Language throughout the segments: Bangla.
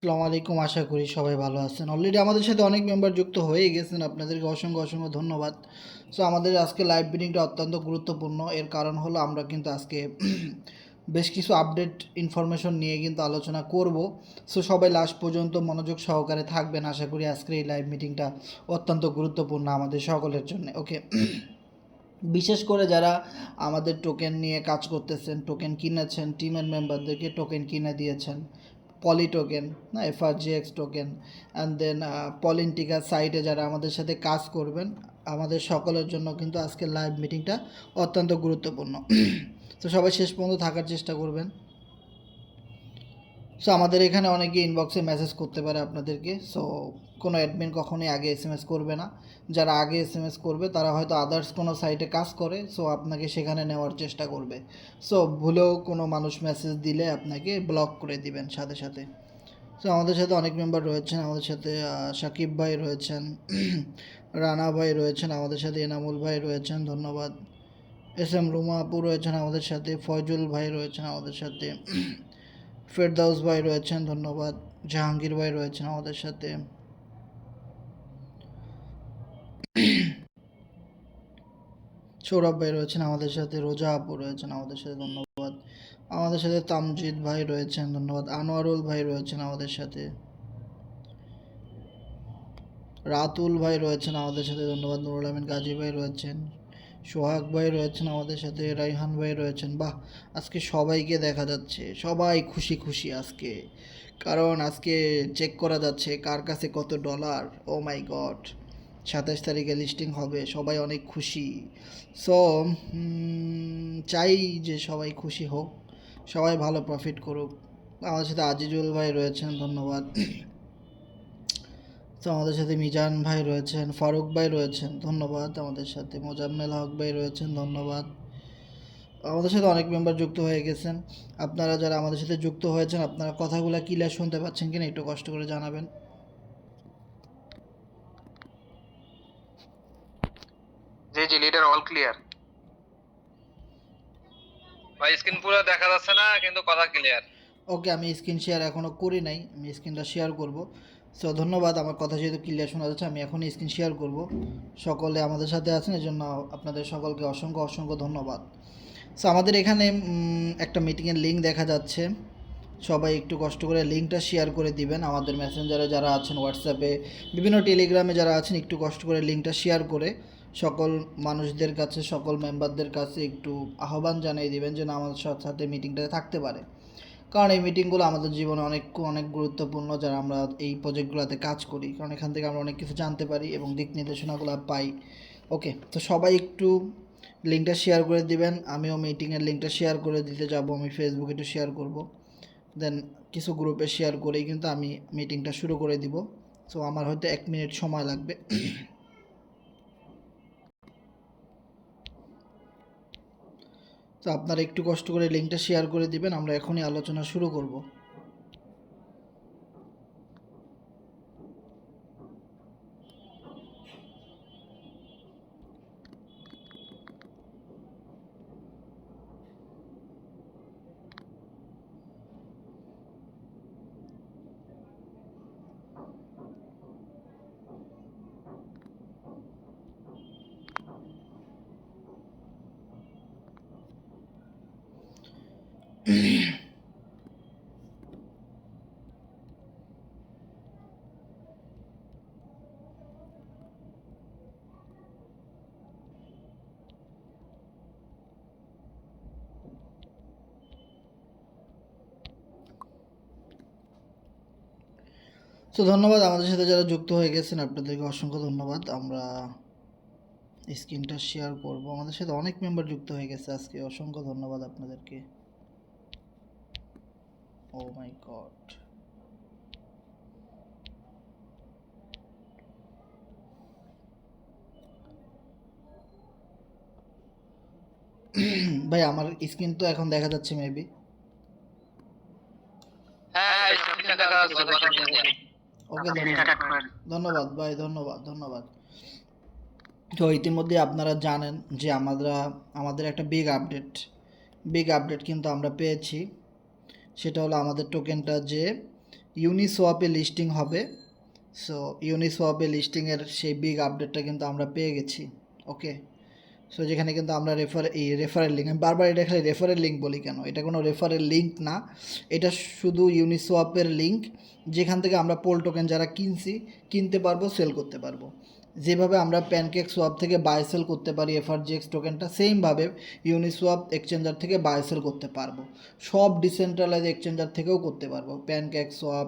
আসসালামু আলাইকুম। আশা করি সবাই ভালো আছেন। অলরেডি আমাদের সাথে অনেক মেম্বার যুক্ত হয়ে গেছেন, আপনাদেরকে অসংখ্য অসংখ্য ধন্যবাদ। সো আমাদের আজকে লাইভ মিটিংটা অত্যন্ত গুরুত্বপূর্ণ। এর কারণ হলো আমরা কিন্তু আজকে বেশ কিছু আপডেট ইনফরমেশন নিয়ে কিন্তু আলোচনা করব। সো সবাই লাস্ট পর্যন্ত মনোযোগ সহকারে থাকবেন। আশা করি আজকের এই লাইভ মিটিংটা অত্যন্ত গুরুত্বপূর্ণ আমাদের সকলের জন্য। ওকে, বিশেষ করে যারা আমাদের টোকেন নিয়ে কাজ করতেছেন, টোকেন কিনেছেন, টিমের মেম্বারদেরকে টোকেন কিনে দিয়েছেন, পলি টোকেন, না এফআরজিএক্স টোকেন, অ্যান্ড দেন পলিন্টিকা সাইটে যারা আমাদের সাথে কাজ করবেন, আমাদের সকলের জন্য কিন্তু আজকের লাইভ মিটিংটা অত্যন্ত গুরুত্বপূর্ণ। তো সবাই শেষ পর্যন্ত থাকার চেষ্টা করবেন। সো আমাদের এখানে অনেকে ইনবক্সে মেসেজ করতে পারে আপনাদেরকে। সো কোনো অ্যাডমিন কখনোই আগে এসএমএস করবে না। যারা আগে এসএমএস করবে তারা হয়তো আদার্স কোনো সাইটে কাজ করে, সো আপনাকে সেখানে নেওয়ার চেষ্টা করবে। সো ভুলেও কোনো মানুষ মেসেজ দিলে আপনাকে ব্লক করে দিবেন সাথে সাথে। সো আমাদের সাথে অনেক মেম্বার রয়েছেন, আমাদের সাথে সাকিব ভাই রয়েছেন, রানা ভাই রয়েছেন, আমাদের সাথে এনামুল ভাই রয়েছেন, ধন্যবাদ। এস এম রুমা আপু রয়েছেন আমাদের সাথে, ফয়জুল ভাই রয়েছেন আমাদের সাথে, ফেরদাউস ভাই রয়েছেন, ধন্যবাদ। জাহাঙ্গীর ভাই রয়েছেন আমাদের সাথে, সৌরভ ভাই রয়েছেন আমাদের সাথে, রোজা আপু রয়েছেন আমাদের সাথে, ধন্যবাদ। আমাদের সাথে তামজিদ ভাই রয়েছেন, ধন্যবাদ। আনোয়ারুল ভাই রয়েছেন আমাদের সাথে, রাতুল ভাই রয়েছেন আমাদের সাথে, ধন্যবাদ। নুরুল আমিন গাজী ভাই রয়েছেন, সোহাগ ভাই রয়েছেন আমাদের সাথে, রাইহান ভাই রয়েছেন। বাহ, আজকে সবাইকে দেখা যাচ্ছে, সবাই খুশি খুশি আজকে, কারণ আজকে চেক করা যাচ্ছে কার কাছে কত ডলার। ও মাই গড, 27 তারিখে লিস্টিং হবে, সবাই অনেক খুশি। সো চাই যে সবাই খুশি হোক, সবাই ভালো প্রফিট করুক। আমাদের সাথে আজিজুল ভাই রয়েছেন, ধন্যবাদ। তো আমাদের সাথে মিজান ভাই রয়েছেন, ফারুক ভাই রয়েছেন, ধন্যবাদ। আমাদের সাথে মোজাম্মেল হক ভাই রয়েছেন, ধন্যবাদ। আমাদের সাথে অনেক মেম্বার যুক্ত হয়ে গেছেন। আপনারা যারা আমাদের সাথে যুক্ত হয়েছেন, আপনারা কথাগুলো ক্লিয়ার শুনতে পাচ্ছেন কিনা একটু কষ্ট করে জানাবেন। জি জি লিডার, অল ক্লিয়ার। ভাই স্ক্রিন পুরো দেখা যাচ্ছে না, কিন্তু কথা ক্লিয়ার। ওকে, আমি স্ক্রিন শেয়ার এখনও করি নাই, আমি স্ক্রিনটা শেয়ার করব। সো ধন্যবাদ, আমার কথা যেহেতু ক্লিয়ার শোনা যাচ্ছে, আমি এখনই স্ক্রিন শেয়ার করব। সকলে আমাদের সাথে আছেন, এই জন্য আপনাদের সকলকে অসংখ্য অসংখ্য ধন্যবাদ। সো আমাদের এখানে একটা মিটিংয়ের লিঙ্ক দেখা যাচ্ছে, সবাই একটু কষ্ট করে লিঙ্কটা শেয়ার করে দিবেন। আমাদের মেসেঞ্জারে যারা আছেন, হোয়াটসঅ্যাপে, বিভিন্ন টেলিগ্রামে যারা আছেন, একটু কষ্ট করে লিঙ্কটা শেয়ার করে সকল মানুষদের কাছে, সকল মেম্বারদের কাছে একটু আহ্বান জানিয়ে দিবেন যেন আমাদের সাথে মিটিংটাতে থাকতে পারে। কারণ এই মিটিংগুলো আমাদের জীবনে অনেক অনেক গুরুত্বপূর্ণ, যারা আমরা এই প্রজেক্টগুলোতে কাজ করি, কারণ এখান থেকে আমরা অনেক কিছু জানতে পারি এবং দিক নির্দেশনাগুলো পাই। ওকে, তো সবাই একটু লিঙ্কটা শেয়ার করে দিবেন। আমিও মিটিংয়ের লিঙ্কটা শেয়ার করে দিতে যাব, আমি ফেসবুকে একটু শেয়ার করব, দেন কিছু গ্রুপে শেয়ার করেই কিন্তু আমি মিটিংটা শুরু করে দিব। সো আমার হয়তো 1 মিনিট সময় লাগবে। তো আপনারা একটু কষ্ট করে লিঙ্কটা শেয়ার করে দিবেন, আমরা এখনই আলোচনা শুরু করব। তো ধন্যবাদ আমাদের সাথে যারা যুক্ত হয়ে গেছেন, আপনাদেরকে অসংখ্য ধন্যবাদ। আমরা স্ক্রিনটা শেয়ার করব, আমাদের সাথে অনেক মেম্বার যুক্ত হয়ে গেছে আজকে, অসংখ্য ধন্যবাদ আপনাদেরকে। ও মাই গড, ভাই আমার স্ক্রিন তো এখন দেখা যাচ্ছে মেবি। হ্যাঁ স্ক্রিনটা দেখা যাচ্ছে, কথা ক্লিয়ার। ওকে, ধন্যবাদ ভাই, ধন্যবাদ ধন্যবাদ। তো ইতিমধ্যে আপনারা জানেন যে আমাদের একটা বিগ আপডেট কিন্তু আমরা পেয়েছি। সেটা হলো আমাদের টোকেনটা যে ইউনিসোয়াপে লিস্টিং হবে। সো ইউনিসোয়াপে লিস্টিংয়ের সেই বিগ আপডেটটা কিন্তু আমরা পেয়ে গেছি। ওকে, সো যেখানে কিন্তু আমরা রেফারেল লিঙ্ক, আমি বারবার এটা খালি রেফারেল লিঙ্ক বলি কেন, এটা কোনো রেফারেল লিঙ্ক না, এটা শুধু ইউনিসোয়াপের লিঙ্ক, যেখান থেকে আমরা পোল টোকেন যারা কিনতে পারবো, সেল করতে পারবো। যেভাবে আমরা প্যানকেক সোয়াপ থেকে বাই সেল করতে পারি এফআরজিএক্স টোকেনটা, সেমভাবে ইউনিসোয়াপ এক্সচেঞ্জার থেকে বাই সেল করতে পারবো। সব ডিসেন্ট্রালাইজ এক্সচেঞ্জার থেকেও করতে পারবো, প্যানকেক সোয়াপ,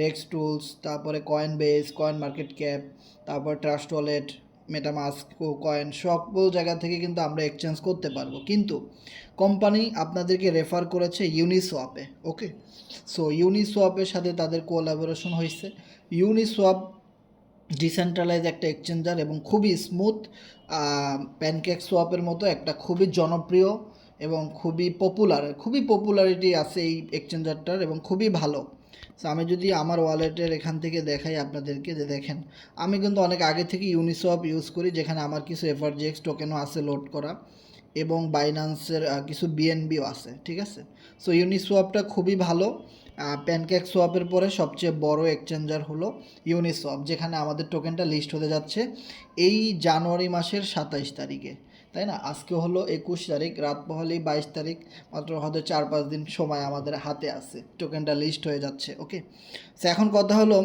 ডেক্স টুলস, তারপরে coin base, coin market cap, তারপর ট্রাস্ট ওয়ালেট, মেটামাস্ক, কয়েন, সকল জায়গা থেকে কিন্তু আমরা এক্সচেঞ্জ করতে পারবো। কিন্তু কোম্পানি আপনাদেরকে রেফার করেছে ইউনিসোয়াপে। ওকে, সো ইউনিসোয়াপের সাথে তাদের কোলাবোরেশন হয়েছে। ইউনিসোয়াপ ডিসেন্ট্রালাইজ একটা এক্সচেঞ্জার এবং খুবই স্মুথ, প্যানকেক সোয়াপের মতো একটা খুবই জনপ্রিয় এবং খুবই পপুলারিটি আছে এই এক্সচেঞ্জারটার এবং খুবই ভালো। সো আমি যদি আমার ওয়ালেটের এখান থেকে দেখাই আপনাদেরকে, যে দেখেন আমি কিন্তু অনেক আগে থেকে ইউনিসোয়াপ ইউজ করি, যেখানে আমার কিছু এফআরজিএক্স টোকেনও আছে লোড করা এবং বাইন্যান্সের কিছু বিএনবিও আছে, ঠিক আছে। সো ইউনিসোয়াপটা খুবই ভালো। প্যানকেক সোয়াপের পরে সবচেয়ে বড় এক্সচেঞ্জার হলো ইউনিসোয়াপ, যেখানে আমাদের টোকেনটা লিস্ট হতে যাচ্ছে এই জানুয়ারি মাসের 27 তারিখে, তাই না? আজকে হলো 21 তারিখ, রাত পোহালেই 22 তারিখ, মাত্র হয়তো 4-5 দিন সময় আমাদের হাতে আছে, টোকেনটা লিস্ট হয়ে যাচ্ছে। ওকে, সো এখন কথা হলো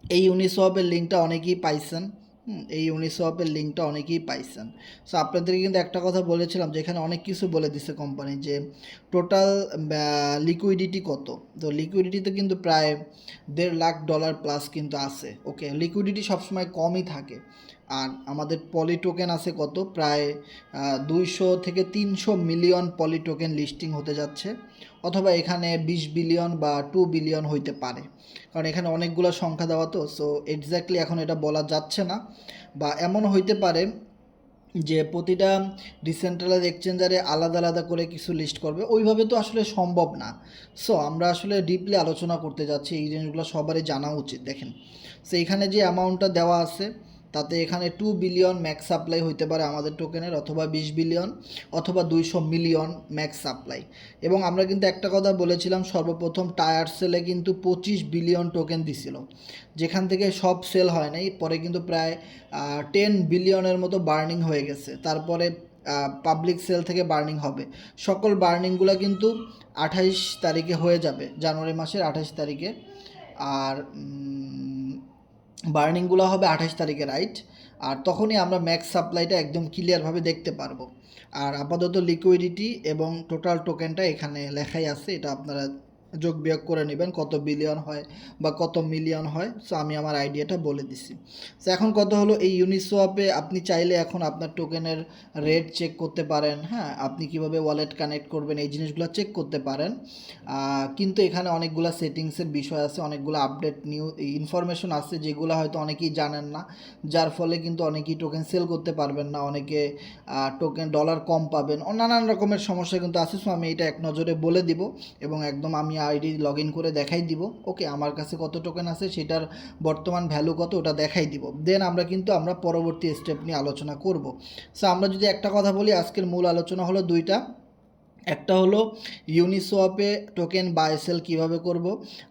এই ইউনিসোয়াপের লিঙ্কটা অনেকেই পাইছেন। এই ইউনিসোয়াপের লিঙ্কটা অনেকেই পাইছেন। সো আপনাদেরকে কিন্তু একটা কথা বলেছিলাম, যেখানে অনেক কিছু বলে দিছে কোম্পানি, যে টোটাল লিকুইডিটি কত। তো লিকুইডিটিতে কিন্তু প্রায় $1.5 লাখ প্লাস কিন্তু আছে। ওকে, লিকুইডিটি সবসময় কমই থাকে। আর আমাদের পলি টোকেন আছে কত, প্রায় 200 থেকে 300 মিলিয়ন পলি টোকেন লিস্টিং হতে যাচ্ছে, অথবা এখানে 20 বিলিয়ন বা 2 বিলিয়ন হইতে পারে, কারণ এখানে অনেকগুলো সংখ্যা দেওয়া তো। সো এক্স্যাক্টলি এখন এটা বলা যাচ্ছে না, বা এমন হইতে পারে যে প্রতিটা ডিসেন্ট্রালাইজ এক্সচেঞ্জারে আলাদা আলাদা করে কিছু লিস্ট করবে, ওইভাবে তো আসলে সম্ভব না। সো আমরা আসলে ডিপলি আলোচনা করতে যাচ্ছি, এই জিনিসগুলো সবারই জানা উচিত। দেখেন, সো এখানে যে অ্যামাউন্টটা দেওয়া আছে, তাতে এখানে 2 বিলিয়ন ম্যাক্স সাপ্লাই হইতে পারে আমাদের টোকেনের, অথবা 20 বিলিয়ন, অথবা 200 মিলিয়ন ম্যাক্স সাপ্লাই। এবং আমরা কিন্তু একটা কথা বলেছিলাম, সর্বপ্রথম টায়ার সেলে কিন্তু 25 বিলিয়ন টোকেন দিছিল, যেখান থেকে সব সেল হয় নাই, পরে কিন্তু প্রায় 10 বিলিয়নের মতো বার্নিং হয়ে গেছে। তারপরে পাবলিক সেল থেকে বার্নিং হবে, সকল বার্নিংগুলো কিন্তু 28 তারিখে হয়ে যাবে, জানুয়ারি মাসের 28 তারিখে। আর বার্নিংগুলো হবে 28 তারিখে, রাইট। আর তখনই আমরা ম্যাক্স সাপ্লাইটা একদম ক্লিয়ারভাবে দেখতে পারবো। আর আপাতত লিকুইডিটি এবং টোটাল টোকেনটা এখানে লেখাই আছে, এটা আপনারা যোগ বিয়োগ করে নেবেন কত বিলিয়ন হয় বা কত মিলিয়ন হয়। সো আমি আমার আইডিয়াটা বলে দিছি। সো এখন কথা হলো, এই ইউনিসোয়াপে আপনি চাইলে এখন আপনার টোকেনের রেট চেক করতে পারেন, হ্যাঁ, আপনি কিভাবে ওয়ালেট কানেক্ট করবেন এই জিনিসগুলো চেক করতে পারেন। কিন্তু এখানে অনেকগুলো সেটিংসের বিষয় আছে, অনেকগুলো আপডেট নিউ ইনফরমেশন আছে, যেগুলো হয়তো অনেকেই জানেন না, যার ফলে কিন্তু অনেকেই টোকেন সেল করতে পারবেন না, অনেকে টোকেন ডলার কম পাবেন, নানান রকমের সমস্যা কিন্তু আছে। সো আমি এটা এক নজরে বলে দিব এবং একদম আমি আইডি লগ ইন করে দেখাই দিব। ওকে, আমার কাছে কত টোকেন আছে, সেটার বর্তমান ভ্যালু কত, ওটা দেখাই দিব। দেন আমরা পরবর্তী স্টেপ নিয়ে আলোচনা করব। সো আমরা যদি একটা কথা বলি, আজকের মূল আলোচনা হলো দুইটা। একটা হলো ইউনিসোয়াপে টোকেন বাই সেল কীভাবে করব,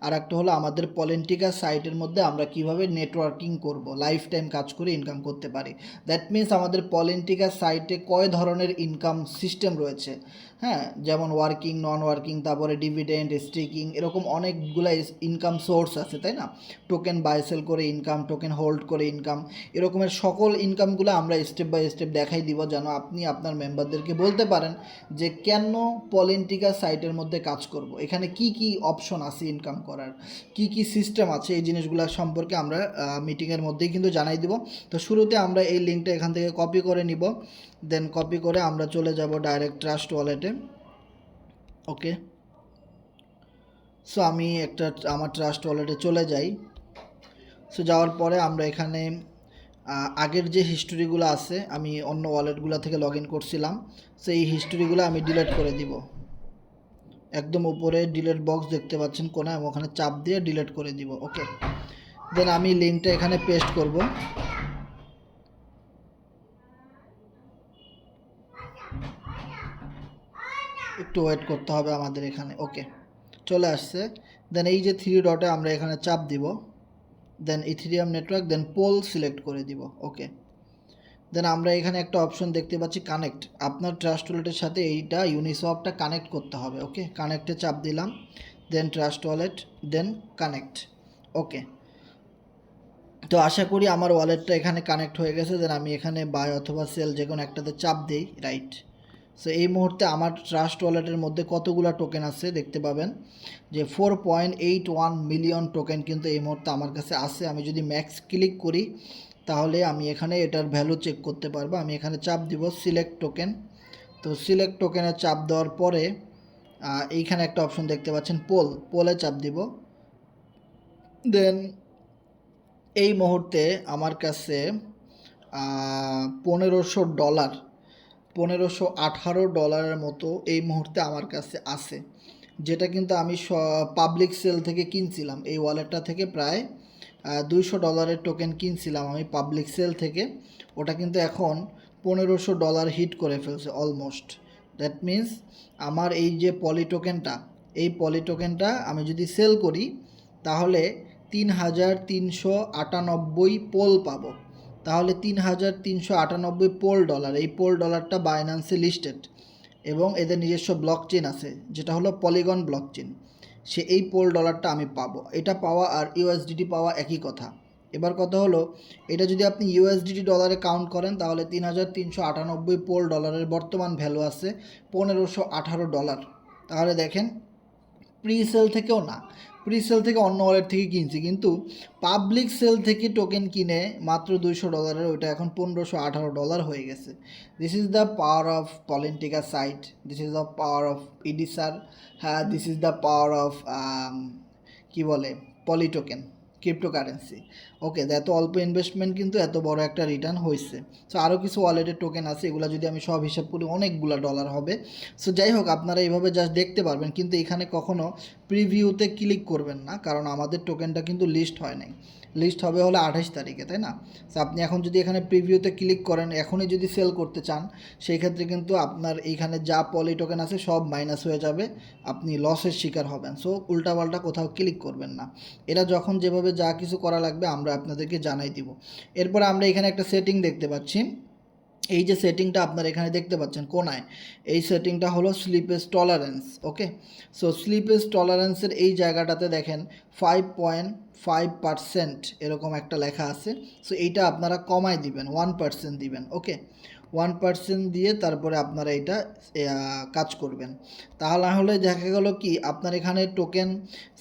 আর একটা হলো আমাদের পলেন্টিকা সাইটের মধ্যে আমরা কিভাবে নেটওয়ার্কিং করব, লাইফ টাইম কাজ করে ইনকাম করতে পারি। দ্যাট মিন্স আমাদের পলেন্টিকা সাইটে কয় ধরনের ইনকাম সিস্টেম রয়েছে, হ্যাঁ, যেমন ওয়ার্কিং, নন ওয়ার্কিং, তারপরে ডিভিডেন্ড, স্টেকিং, এরকম অনেকগুলো ইনকাম সোর্স আছে, তাই না? টোকেন বাই সেল করে ইনকাম, টোকেন হোল্ড করে ইনকাম, এরকমের সকল ইনকামগুলো আমরা স্টেপ বাই স্টেপ দেখাই দিব, যেন আপনি আপনার মেম্বারদেরকে বলতে পারেন যে কেন পলেন্টিকা সাইটের মধ্যে কাজ করব, এখানে কি কি অপশন আছে ইনকাম করার, কি কি সিস্টেম আছে, এই জিনিসগুলো সম্পর্কে আমরা মিটিংয়ের মধ্যেই কিন্তু জানাই দিব। তো শুরুতে আমরা এই লিঙ্কটা এখান থেকে কপি করে নিব, দেন কপি করে আমরা চলে যাব ডাইরেক্ট ট্রাস্ট ওয়ালেটে। ওকে, সো আমি আমার ট্রাস্ট ওয়ালেটে চলে যাই। সো যাওয়ার পরে আমরা এখানে আগের যে হিস্টোরিগুলো আছে, আমি অন্য ওয়ালেটগুলো থেকে লগ ইন করছিলাম, সেই হিস্টোরিগুলো আমি ডিলিট করে দিব। একদম উপরে ডিলিট বক্স দেখতে পাচ্ছেন কোনায়, আমি ওখানে চাপ দিয়ে ডিলিট করে দিব। ওকে, দেন আমি লিঙ্কটা এখানে পেস্ট করব। একটু ওয়েট করতে হবে আমাদের এখানে। ওকে, চলে আসছে। দেন এই যে থ্রি ডটে আমরা এখানে চাপ দিব, দেন ইথেরিয়াম নেটওয়ার্ক, দেন পোল সিলেক্ট করে দিব। ওকে, দেন আমরা এখানে একটা অপশন দেখতে পাচ্ছি কানেক্ট। আপনার ট্রাস্ট ওয়ালেটের সাথে এইটা ইউনিসওয়াপটা কানেক্ট করতে হবে। ওকে, কানেক্টে চাপ দিলাম, দেন ট্রাস্ট ওয়ালেট, দেন কানেক্ট। ওকে, তো আশা করি আমার ওয়ালেটটা এখানে কানেক্ট হয়ে গেছে। দেন আমি এখানে বাই অথবা সেল যে কোনো একটাতে চাপ দিই, রাইট। সো এই মুহূর্তে আমার ট্রাস্ট ওয়ালেটের মধ্যে কতগুলো টোকেন আছে দেখতে পাবেন যে 4.81 মিলিয়ন টোকেন কিন্তু এই মুহূর্তে আমার কাছে আছে। আমি যদি ম্যাক্স ক্লিক করি তাহলে আমি এখানে এটার ভ্যালু চেক করতে পারবো। আমি এখানে চাপ দিব সিলেক্ট টোকেন। তো সিলেক্ট টোকেনে চাপ দেওয়ার পরে এইখানে একটা অপশন দেখতে পাচ্ছেন পোলে চাপ দিব। দেন এই মুহূর্তে আমার কাছে $1500 $1518 মতো এই মুহূর্তে আমার কাছে আছে, যেটা কিন্তু আমি পাবলিক সেল থেকে কিনছিলাম। এই ওয়ালেটটা থেকে প্রায় $200 টোকেন কিনছিলাম আমি পাবলিক সেল থেকে। ওটা কিন্তু এখন $1500 হিট করে ফেলছে অলমোস্ট। দ্যাট মিন্স আমার এই যে পলি টোকেনটা, এই পলি টোকেনটা আমি যদি সেল করি তাহলে 3398 পোল পাবো। তাহলে 3398 পোল ডলার, এই পোল ডলারটা বাইন্যান্সে লিস্টেড এবং এদের নিজস্ব ব্লক চেন আছে যেটা হলো পলিগন ব্লক চেন। এই পোল ডলারটা আমি পাবো। এটা পাওয়া আর ইউএসডিটি পাওয়া একই কথা। এবার কথা হলো, এটা যদি আপনি ইউএসডিটি ডলারে কাউন্ট করেন তাহলে 3398 পোল ডলারের বর্তমান ভ্যালু আছে $1518। তাহলে দেখেন, প্রি সেল থেকেও না, প্রি সেল থেকে অন্য ওয়ালেট থেকে কিনছি, কিন্তু পাবলিক সেল থেকে টোকেন কিনে মাত্র $200, ওইটা এখন $1518 হয়ে গেছে। This is the power of politica site, this is the power of ইডিসার, হ্যাঁ, this is the power of কী বলে পলি টোকেন, ক্রিপ্টোকারেন্সি। ওকে, এত অল্প ইনভেস্টমেন্ট কিন্তু এত বড় একটা রিটার্ন হয়েছে। সো আরও কিছু ওয়ালেটের টোকেন আছে, এগুলো যদি আমি সব হিসাব করি অনেকগুলো ডলার হবে। সো যাই হোক, আপনারা এইভাবে জাস্ট দেখতে পারবেন, কিন্তু এখানে কখনও প্রিভিউতে ক্লিক করবেন না, কারণ আমাদের টোকেনটা কিন্তু লিস্ট হয় নাই। লিস্ট হবে হলো 28 তারিখে, তাই না? সো আপনি এখন যদি এখানে প্রিভিউতে ক্লিক করেন, এখনই যদি সেল করতে চান, সেই ক্ষেত্রে কিন্তু আপনার এইখানে যা পলি টোকেন আছে সব মাইনাস হয়ে যাবে, আপনি লসের শিকার হবেন। সো উল্টাপাল্টা কোথাও ক্লিক করবেন না। এরা যখন যেভাবে যা কিছু করা লাগবে আমরা আপনাদেরকে জানাই দিব। এরপর আমরা এখানে একটা সেটিং দেখতে পাচ্ছি, এই যে সেটিংটা আপনারা এখানে দেখতে পাচ্ছেন কোনায়, এই সেটিংটা হলো স্লিপেজ টলারেন্স। ওকে, সো স্লিপেজ টলারেন্সের এই জায়গাটাতে দেখেন 5.5% এরকম একটা লেখা আছে। সো এইটা আপনারা কমায় দিবেন, 1% দিবেন। ওকে, 1% দিয়ে তারপরে আপনারা এটা কাজ করবেন। তাহলে হলে দেখা গেল কি, আপনার এখানে টোকেন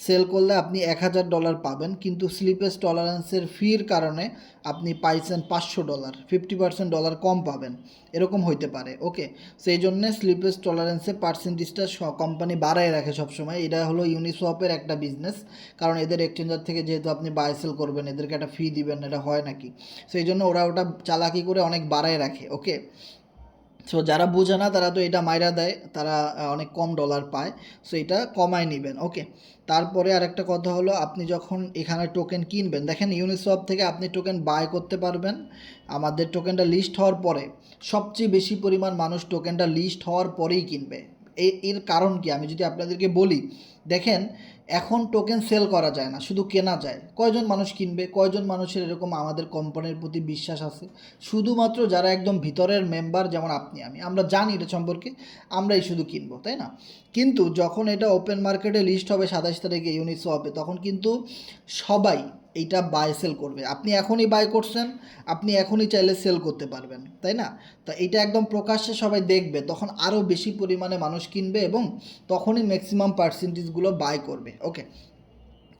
সেল করলে আপনি $1000 পাবেন, কিন্তু স্লিপেজ টলারেন্সের ফির কারণে আপনি পাইছেন $500, 50% ডলার কম পাবেন, এরকম হইতে পারে। ওকে, সেই জন্যে স্লিপেজ টলারেন্সের পার্সেন্টেজটা কোম্পানি বাড়ায় রাখে সবসময়। এটা হলো ইউনিসওয়াপের একটা বিজনেস, কারণ এদের এক্সচেঞ্জার থেকে যেহেতু আপনি বাই সেল করবেন এদেরকে একটা ফি দিবেন, এটা হয় নাকি? সেই জন্য ওরা ওটা চালাকি করে অনেক বাড়ায় রাখে। ওকে, সো যারা বোঝে না তারা তো এটা মাইরা দেয়, তারা অনেক কম ডলার পায়। সো এটা কমায় নেবেন। ওকে, তারপরে আরেকটা কথা হলো, আপনি যখন এখানে টোকেন কিনবেন, দেখেন ইউনিসওয়াপ থেকে আপনি টোকেন বাই করতে পারবেন। আমাদের টোকেনটা লিস্ট হওয়ার পরে সবচেয়ে বেশি পরিমাণ মানুষ টোকেনটা লিস্ট হওয়ার পরেই কিনবে। এর কারণ কি আমি যদি আপনাদেরকে বলি, দেখেন এখন টোকেন সেল করা যায় না, শুধু কেনা যায়। কয়জন মানুষ কিনবে? কয়জন মানুষের এরকম আমাদের কোম্পানির প্রতি বিশ্বাস আছে? শুধুমাত্র যারা একদম ভিতরের মেম্বার, যেমন আপনি আমি, আমরা জানি এটা সম্পর্কে, আমরাই শুধু কিনবো, তাই না? কিন্তু যখন এটা ওপেন মার্কেটে লিস্ট হবে 27 তারিখে ইউনিসওয়াপে, তখন কিন্তু সবাই এইটা বাই সেল করবে। আপনি এখনই বাই করছেন, আপনি এখনই চাইলে সেল করতে পারবেন, তাই না? তো এটা একদম প্রকাশ্যে সবাই দেখবে, তখন আরও বেশি পরিমাণে মানুষ কিনবে এবং তখনই ম্যাক্সিমাম পার্সেন্টেজগুলো বাই করবে। ওকে,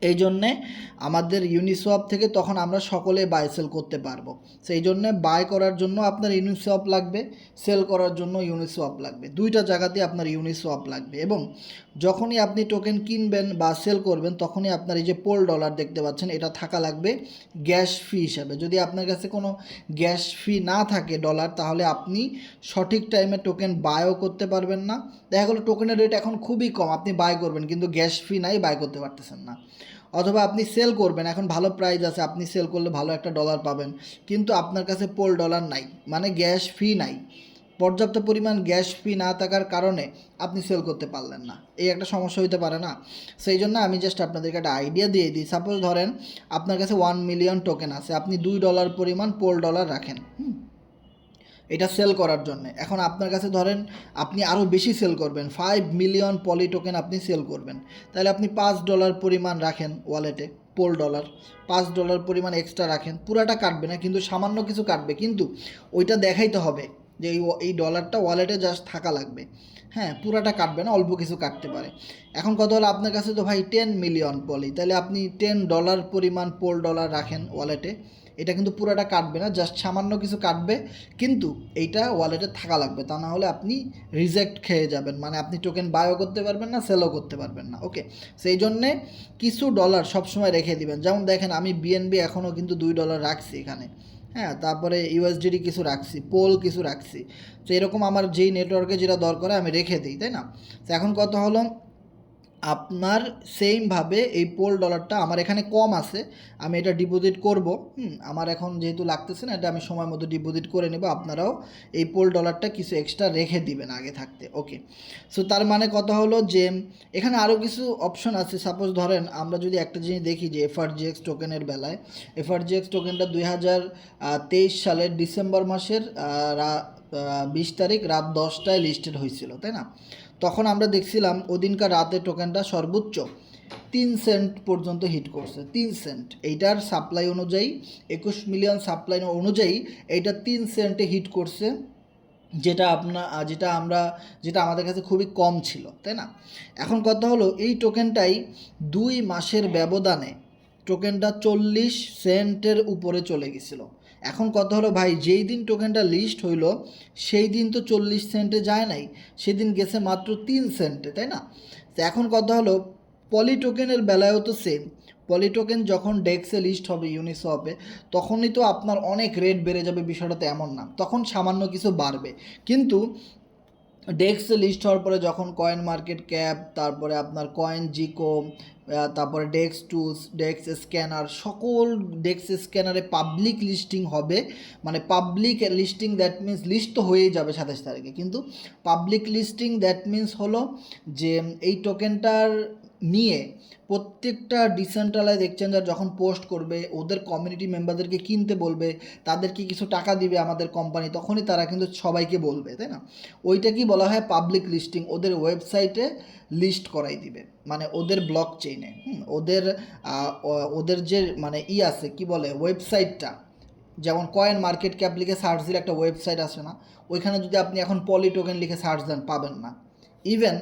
এই জন্যে আমাদের ইউনিসওয়াপ থেকে তখন আমরা সকলে বাই সেল করতে পারবো। সেই জন্যে বাই করার জন্য আপনার ইউনিসওয়াপ লাগবে, সেল করার জন্য ইউনিসওয়াপ লাগবে, দুইটা জায়গাতে আপনার ইউনিসওয়াপ লাগবে। এবং যখনই আপনি টোকেন কিনবেন বা সেল করবেন, তখনই আপনার এই যে পোল ডলার দেখতে পাচ্ছেন, এটা থাকা লাগবে গ্যাস ফি হিসাবে। যদি আপনার কাছে কোনো গ্যাস ফি না থাকে ডলার, তাহলে আপনি সঠিক টাইমে টোকেন বাইও করতে পারবেন না। দেখা গেলো টোকেনের রেট এখন খুবই কম, আপনি বাই করবেন কিন্তু গ্যাস ফি নাই, বাই করতে পারতেছেন না। অথবা আপনি সেল করবেন, এখন ভালো প্রাইস আছে, আপনি সেল করলে ভালো একটা ডলার পাবেন, কিন্তু আপনার কাছে পোল ডলার নাই, মানে গ্যাস ফি নাই, পর্যাপ্ত পরিমাণ গ্যাস ফি না থাকার কারণে আপনি সেল করতে পারলেন না, এই একটা সমস্যা হইতে পারে না। সেই জন্য আমি জাস্ট আপনাদেরকে একটা আইডিয়া দিয়ে দিই। সাপোজ ধরেন আপনার কাছে 1 মিলিয়ন টোকেন আছে, আপনি $2 পরিমাণ পোল ডলার রাখেন এটা সেল করার জন্য। এখন আপনার কাছে ধরেন আপনি আরও বেশি সেল করবেন, 5 মিলিয়ন পলি টোকেন আপনি সেল করবেন, তাহলে আপনি $5 পরিমাণ রাখেন ওয়ালেটে, পোল ডলার $5 পরিমাণ এক্সট্রা রাখেন। পুরাটা কাটবে না, কিন্তু সামান্য কিছু কাটবে, কিন্তু ওইটা দেখাইতে হবে যে এই ডলারটা ওয়ালেটে জাস্ট থাকা লাগবে। হ্যাঁ, পুরাটা কাটবে না, অল্প কিছু কাটতে পারে। এখন কথা হলো আপনার কাছে তো ভাই 10 মিলিয়ন পলি, তাহলে আপনি $10 পরিমাণ পোল ডলার রাখেন ওয়ালেটে। এটা কিন্তু পুরোটা কাটবে না, জাস্ট সামান্য কিছু কাটবে, কিন্তু এইটা ওয়ালেটে থাকা লাগবে, তা না হলে আপনি রিজেক্ট খেয়ে যাবেন, মানে আপনি টোকেন বাইও করতে পারবেন না, সেলও করতে পারবেন না। ওকে, সেই জন্যে কিছু ডলার সবসময় রেখে দিবেন। যেমন দেখেন আমি বিএনবি এখনও কিন্তু $2 রাখছি এখানে, হ্যাঁ, তারপরে ইউএসডিটি কিছু রাখছি, পোল কিছু রাখছি। তো এরকম আমার যেই নেটওয়ার্কে যেটা দরকার আমি রেখে দিই, তাই না? তো এখন কথা হলো আপনার সেমভাবে এই পোল ডলারটা আমার এখানে কম আছে, আমি এটা ডিপোজিট করব। আমার এখন যেহেতু লাগতেছে না, এটা আমি সময় মতো ডিপোজিট করে নেব। আপনারাও এই পোল ডলারটা কিছু এক্সট্রা রেখে দিবেন আগে থাকতে। ওকে, সো তার মানে কথা হলো যে এখানে আরও কিছু অপশন আছে। সাপোজ ধরেন আমরা যদি একটা জিনিস দেখি যে এফআরজিএক্স টোকেনের বেলায়, এফআরজিএক্স টোকেনটা 2023 সালের ডিসেম্বর মাসের 20 তারিখ রাত 10টায় লিস্টেড হয়েছিল, তাই না? তখন আমরা দেখছিলাম ওদিনকার রাতে টোকেনটা সর্বোচ্চ 3 সেন্ট পর্যন্ত হিট করছে। 3 সেন্ট, এইটার সাপ্লাই অনুযায়ী 21 মিলিয়ন সাপ্লাই অনুযায়ী এইটা 3 সেন্টে হিট করছে, যেটা যেটা আমাদের কাছে খুবই কম ছিল, তাই না? এখন কথা হলো এই টোকেনটাই 2 মাসের ব্যবধানে টোকেনটা 40 সেন্টের উপরে চলে গেছিলো। এখন কথা হলো ভাই, যেই দিন টোকেনটা লিস্ট হইলো সেই দিন তো 40 সেন্টে যায় নাই, সেদিন গেছে মাত্র 3 সেন্টে, তাই না? তো এখন কথা হলো পলি টোকেনের বেলায়ও তো সেম। পলি টোকেন যখন ডেক্সে লিস্ট হবে ইউনিসওয়াপে, তখনই তো আপনার অনেক রেট বেড়ে যাবে, বিষয়টা তো এমন না, তখন সামান্য কিছু বাড়বে। কিন্তু ডেক্সে লিস্ট হওয়ার পরে যখন কয়েন মার্কেট ক্যাপ, তারপরে আপনার কয়েন জিকো, তারপরে ডেক্স স্ক্যানার, সকল ডেক্স স্ক্যানারে পাবলিক লিস্টিং হবে। মানে public listing that means list তো হয়েই যাবে 27 তারিখে, কিন্তু পাবলিক লিস্টিং দ্যাট মিন্স হলো যে এই টোকেনটার নিয়ে প্রত্যেকটা ডিসেন্ট্রালাইজ এক্সচেঞ্জার যখন পোস্ট করবে, ওদের কমিউনিটি মেম্বারদেরকে কিনতে বলবে, তাদেরকে কিছু টাকা দিবে আমাদের কোম্পানি, তখনই তারা কিন্তু সবাইকে বলবে, তাই না? ওইটা কি বলা হয় পাবলিক লিস্টিং, ওদের ওয়েবসাইটে লিস্ট করাই দিবে, মানে ওদের ব্লক চেইনে। ওদের যে মানে আছে কি বলে ওয়েবসাইটটা, যেমন কয়েন মার্কেট ক্যাপ লিখে সার্চ দিলে একটা ওয়েবসাইট আসে না, ওইখানে যদি আপনি এখন পলি টোকেন লিখে সার্চ দেন পাবেন না। ইভেন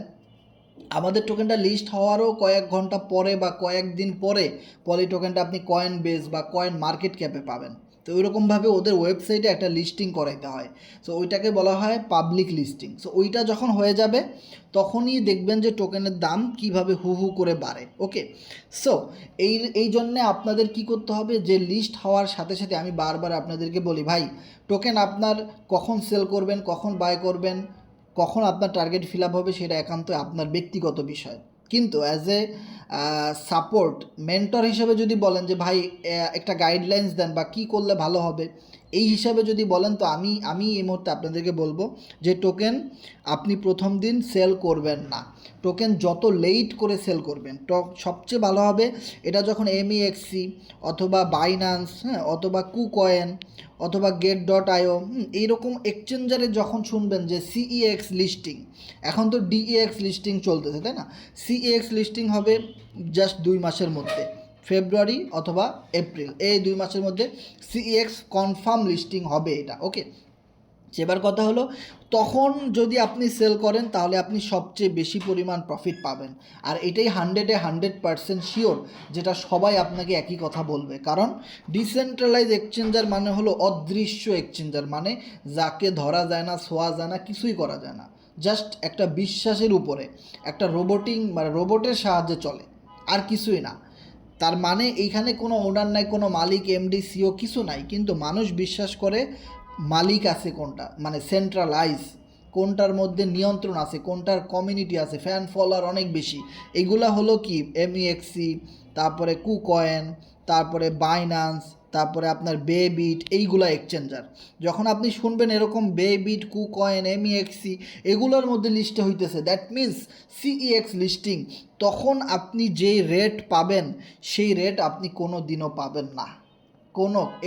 আমাদের টোকেনটা লিস্ট হওয়ারও কয়েক ঘন্টা পরে বা কয়েকদিন পরে পলি টোকেনটা আপনি কয়েন বেস বা কয়েন মার্কেট ক্যাপে পাবেন। তো ওইরকমভাবে ওদের ওয়েবসাইটে একটা লিস্টিং করাইতে হয়, সো ওইটাকে বলা হয় পাবলিক লিস্টিং। সো ওইটা যখন হয়ে যাবে তখনই দেখবেন যে টোকেনের দাম কিভাবে হু হু করে বাড়ে। ওকে, সো এই জন্যে আপনাদের কি করতে হবে, যে লিস্ট হওয়ার সাথে সাথে আমি বারবার আপনাদেরকে বলি ভাই, টোকেন আপনার কখন সেল করবেন, কখন বাই করবেন, কখন আপনার টার্গেট ফিল আপ হবে, সেটা একান্ত আপনার ব্যক্তিগত বিষয়। কিন্তু অ্যাজ এ সাপোর্ট মেন্টর হিসেবে যদি বলেন যে ভাই একটা গাইডলাইন্স দেন বা কী করলে ভালো হবে, এই হিসাবে যদি বলেন, তো আমি এই মুহূর্তে আপনাদেরকে বলবো যে টোকেন আপনি প্রথম দিন সেল করবেন না। টোকেন যত লেট করে সেল করবেন সবচেয়ে ভালো হবে। এটা যখন MEXC অথবা বাইন্যান্স, হ্যাঁ, অথবা কুকয়েন অথবা get.io এইরকম এক্সচেঞ্জারে যখন শুনবেন যে CEX লিস্টিং, এখন তো DEX লিস্টিং চলতেছে, তাই না? CEX লিস্টিং হবে জাস্ট 2 মাসের মধ্যে, ফেব্রুয়ারি অথবা এপ্রিল, এই 2 মাসের মধ্যে CEX কনফার্ম লিস্টিং হবে এটা। ওকে, সেবার কথা হলো তখন যদি আপনি সেল করেন তাহলে আপনি সবচেয়ে বেশি পরিমাণ প্রফিট পাবেন। আর এটাই 100% শিওর, যেটা সবাই আপনাকে একই কথা বলবে। কারণ ডিসেন্ট্রালাইজ এক্সচেঞ্জার মানে হলো অদৃশ্য এক্সচেঞ্জার, মানে যাকে ধরা যায় না, ছোঁয়া যায় না, কিছুই করা যায় না, জাস্ট একটা বিশ্বাসের উপরে একটা রোবটের সাহায্যে চলে, আর কিছুই না। তার মানে এইখানে কোনো ওনার নাই, কোনো মালিক, MD, CEO কিছু নাই, কিন্তু মানুষ বিশ্বাস করে মালিক আছে কোনটা, মানে সেন্ট্রালাইজ কোনটার মধ্যে নিয়ন্ত্রণ আছে, কোনটার কমিউনিটি আছে, ফ্যান ফলোয়ার অনেক বেশি। এগুলা হলো কি MEXC, তারপরে কুকয়েন, তারপরে বাইন্যান্স, তারপরে আপনার বেবিট, এইগুলা এক্সচেঞ্জার। যখন আপনি শুনবেন এরকম বেবিট, কুকয়েন, এমইএক্সি এগুলোর মধ্যে লিস্টে হইতেছে, দ্যাট মিন্স সিইএক্স লিস্টিং, তখন আপনি যেই রেট পাবেন সেই রেট আপনি কোনো দিনও পাবেন না।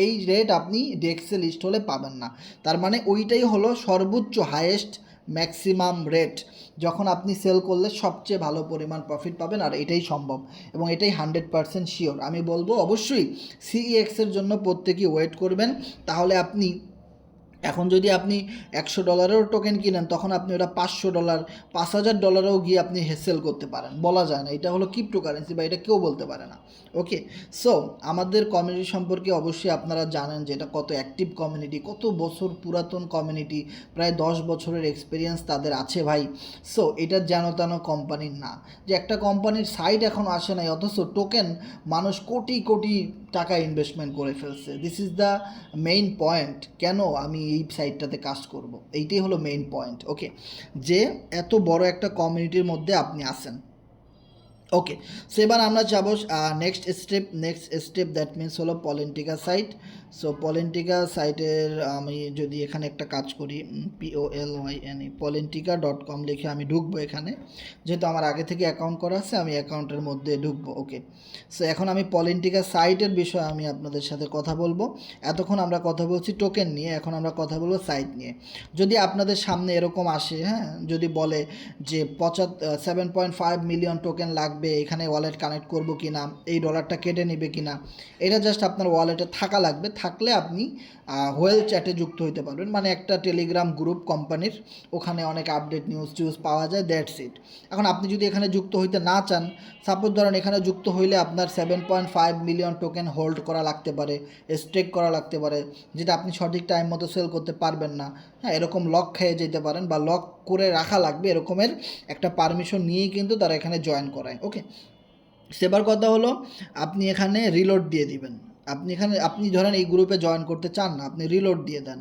এই রেট আপনি ডেক্সে লিস্ট হলে পাবেন না। তার মানে ওইটাই হলো সর্বোচ্চ হাইয়েস্ট ম্যাক্সিমাম রেট, যখন আপনি সেল করলে সবচেয়ে ভালো পরিমাণ প্রফিট পাবেন, আর এটাই সম্ভব এবং এটাই 100% শিওর। আমি বলবো অবশ্যই সিইএক্সের জন্য প্রত্যেকেই ওয়েট করবেন। তাহলে আপনি এখন যদি আপনি $100 টোকেন কিনেন, তখন আপনি ওটা $500, $5000 গিয়ে আপনি সেল করতে পারেন, বলা যায় না। এটা হলো ক্রিপ্টোকারেন্সি বা এটা কেউ বলতে পারে না। ওকে, সো আমাদের কমিউনিটি সম্পর্কে অবশ্যই আপনারা জানেন যে এটা কত অ্যাক্টিভ কমিউনিটি, কত বছর পুরাতন কমিউনিটি, প্রায় 10 বছরের এক্সপিরিয়েন্স তাদের আছে ভাই। সো এটা যেন তেন কোম্পানির না, যে একটা কোম্পানির সাইট এখনও আসে নাই অথচ টোকেন মানুষ কোটি কোটি টাকা ইনভেস্টমেন্ট করে ফেলছে। This is the main point, কেন আমি এই সাইটটাতে কাজ করব, এইটাই হলো মেইন পয়েন্ট। ওকে, যে এত বড় একটা কমিউনিটির মধ্যে আপনি আছেন। ওকে, সো এবার আমরা যাবো নেক্সট স্টেপ, দ্যাট মিনস হলো পলিটিকা সাইট। সো পলিটিকা সাইটের আমি যদি এখানে একটা কাজ করি, POLYNE politica.com লিখে আমি ঢুকবো এখানে, যেহেতু আমার আগে থেকে অ্যাকাউন্ট করা আছে আমি অ্যাকাউন্টের মধ্যে ঢুকবো। ওকে, সো এখন আমি পলিটিকা সাইটের বিষয়ে আমি আপনাদের সাথে কথা বলবো। এতক্ষণ আমরা কথা বলছি টোকেন নিয়ে, এখন আমরা কথা বলবো সাইট নিয়ে। যদি আপনাদের সামনে এরকম আসে, হ্যাঁ, যদি বলে যে 7.5 মিলিয়ন টোকেন লাগবে, এখানে ওয়ালেট কানেক্ট করবো কি না, এই ডলারটা কেটে নেবে কি না, এটা জাস্ট আপনার ওয়ালেটে থাকা লাগবে। থাকলে আপনি হোয়েল চ্যাটে যুক্ত হতে পারবেন, মানে একটা টেলিগ্রাম গ্রুপ কোম্পানির, ওখানে অনেক আপডেট নিউজ পাওয়া যায়, দ্যাটস ইট। এখন আপনি যদি এখানে যুক্ত হইতে না চান, সাপোজ ধরেন এখানে যুক্ত হইলে আপনার 7.5 মিলিয়ন টোকেন হোল্ড করা লাগতে পারে, স্টেক করা লাগতে পারে, যেটা আপনি সঠিক টাইম মতো সেল করতে পারবেন না। হ্যাঁ, এরকম লক খেয়ে যেতে পারেন বা লক করে রাখা লাগবে, এরকমের একটা পারমিশন নিয়েই কিন্তু তারা এখানে জয়েন করায়। ওকে, সেবার কথা হলো আপনি এখানে রিলোড দিয়ে দিবেন। আপনি ধরেন এই গ্রুপে জয়েন করতে চান না, আপনি রিলোড দিয়ে দেন।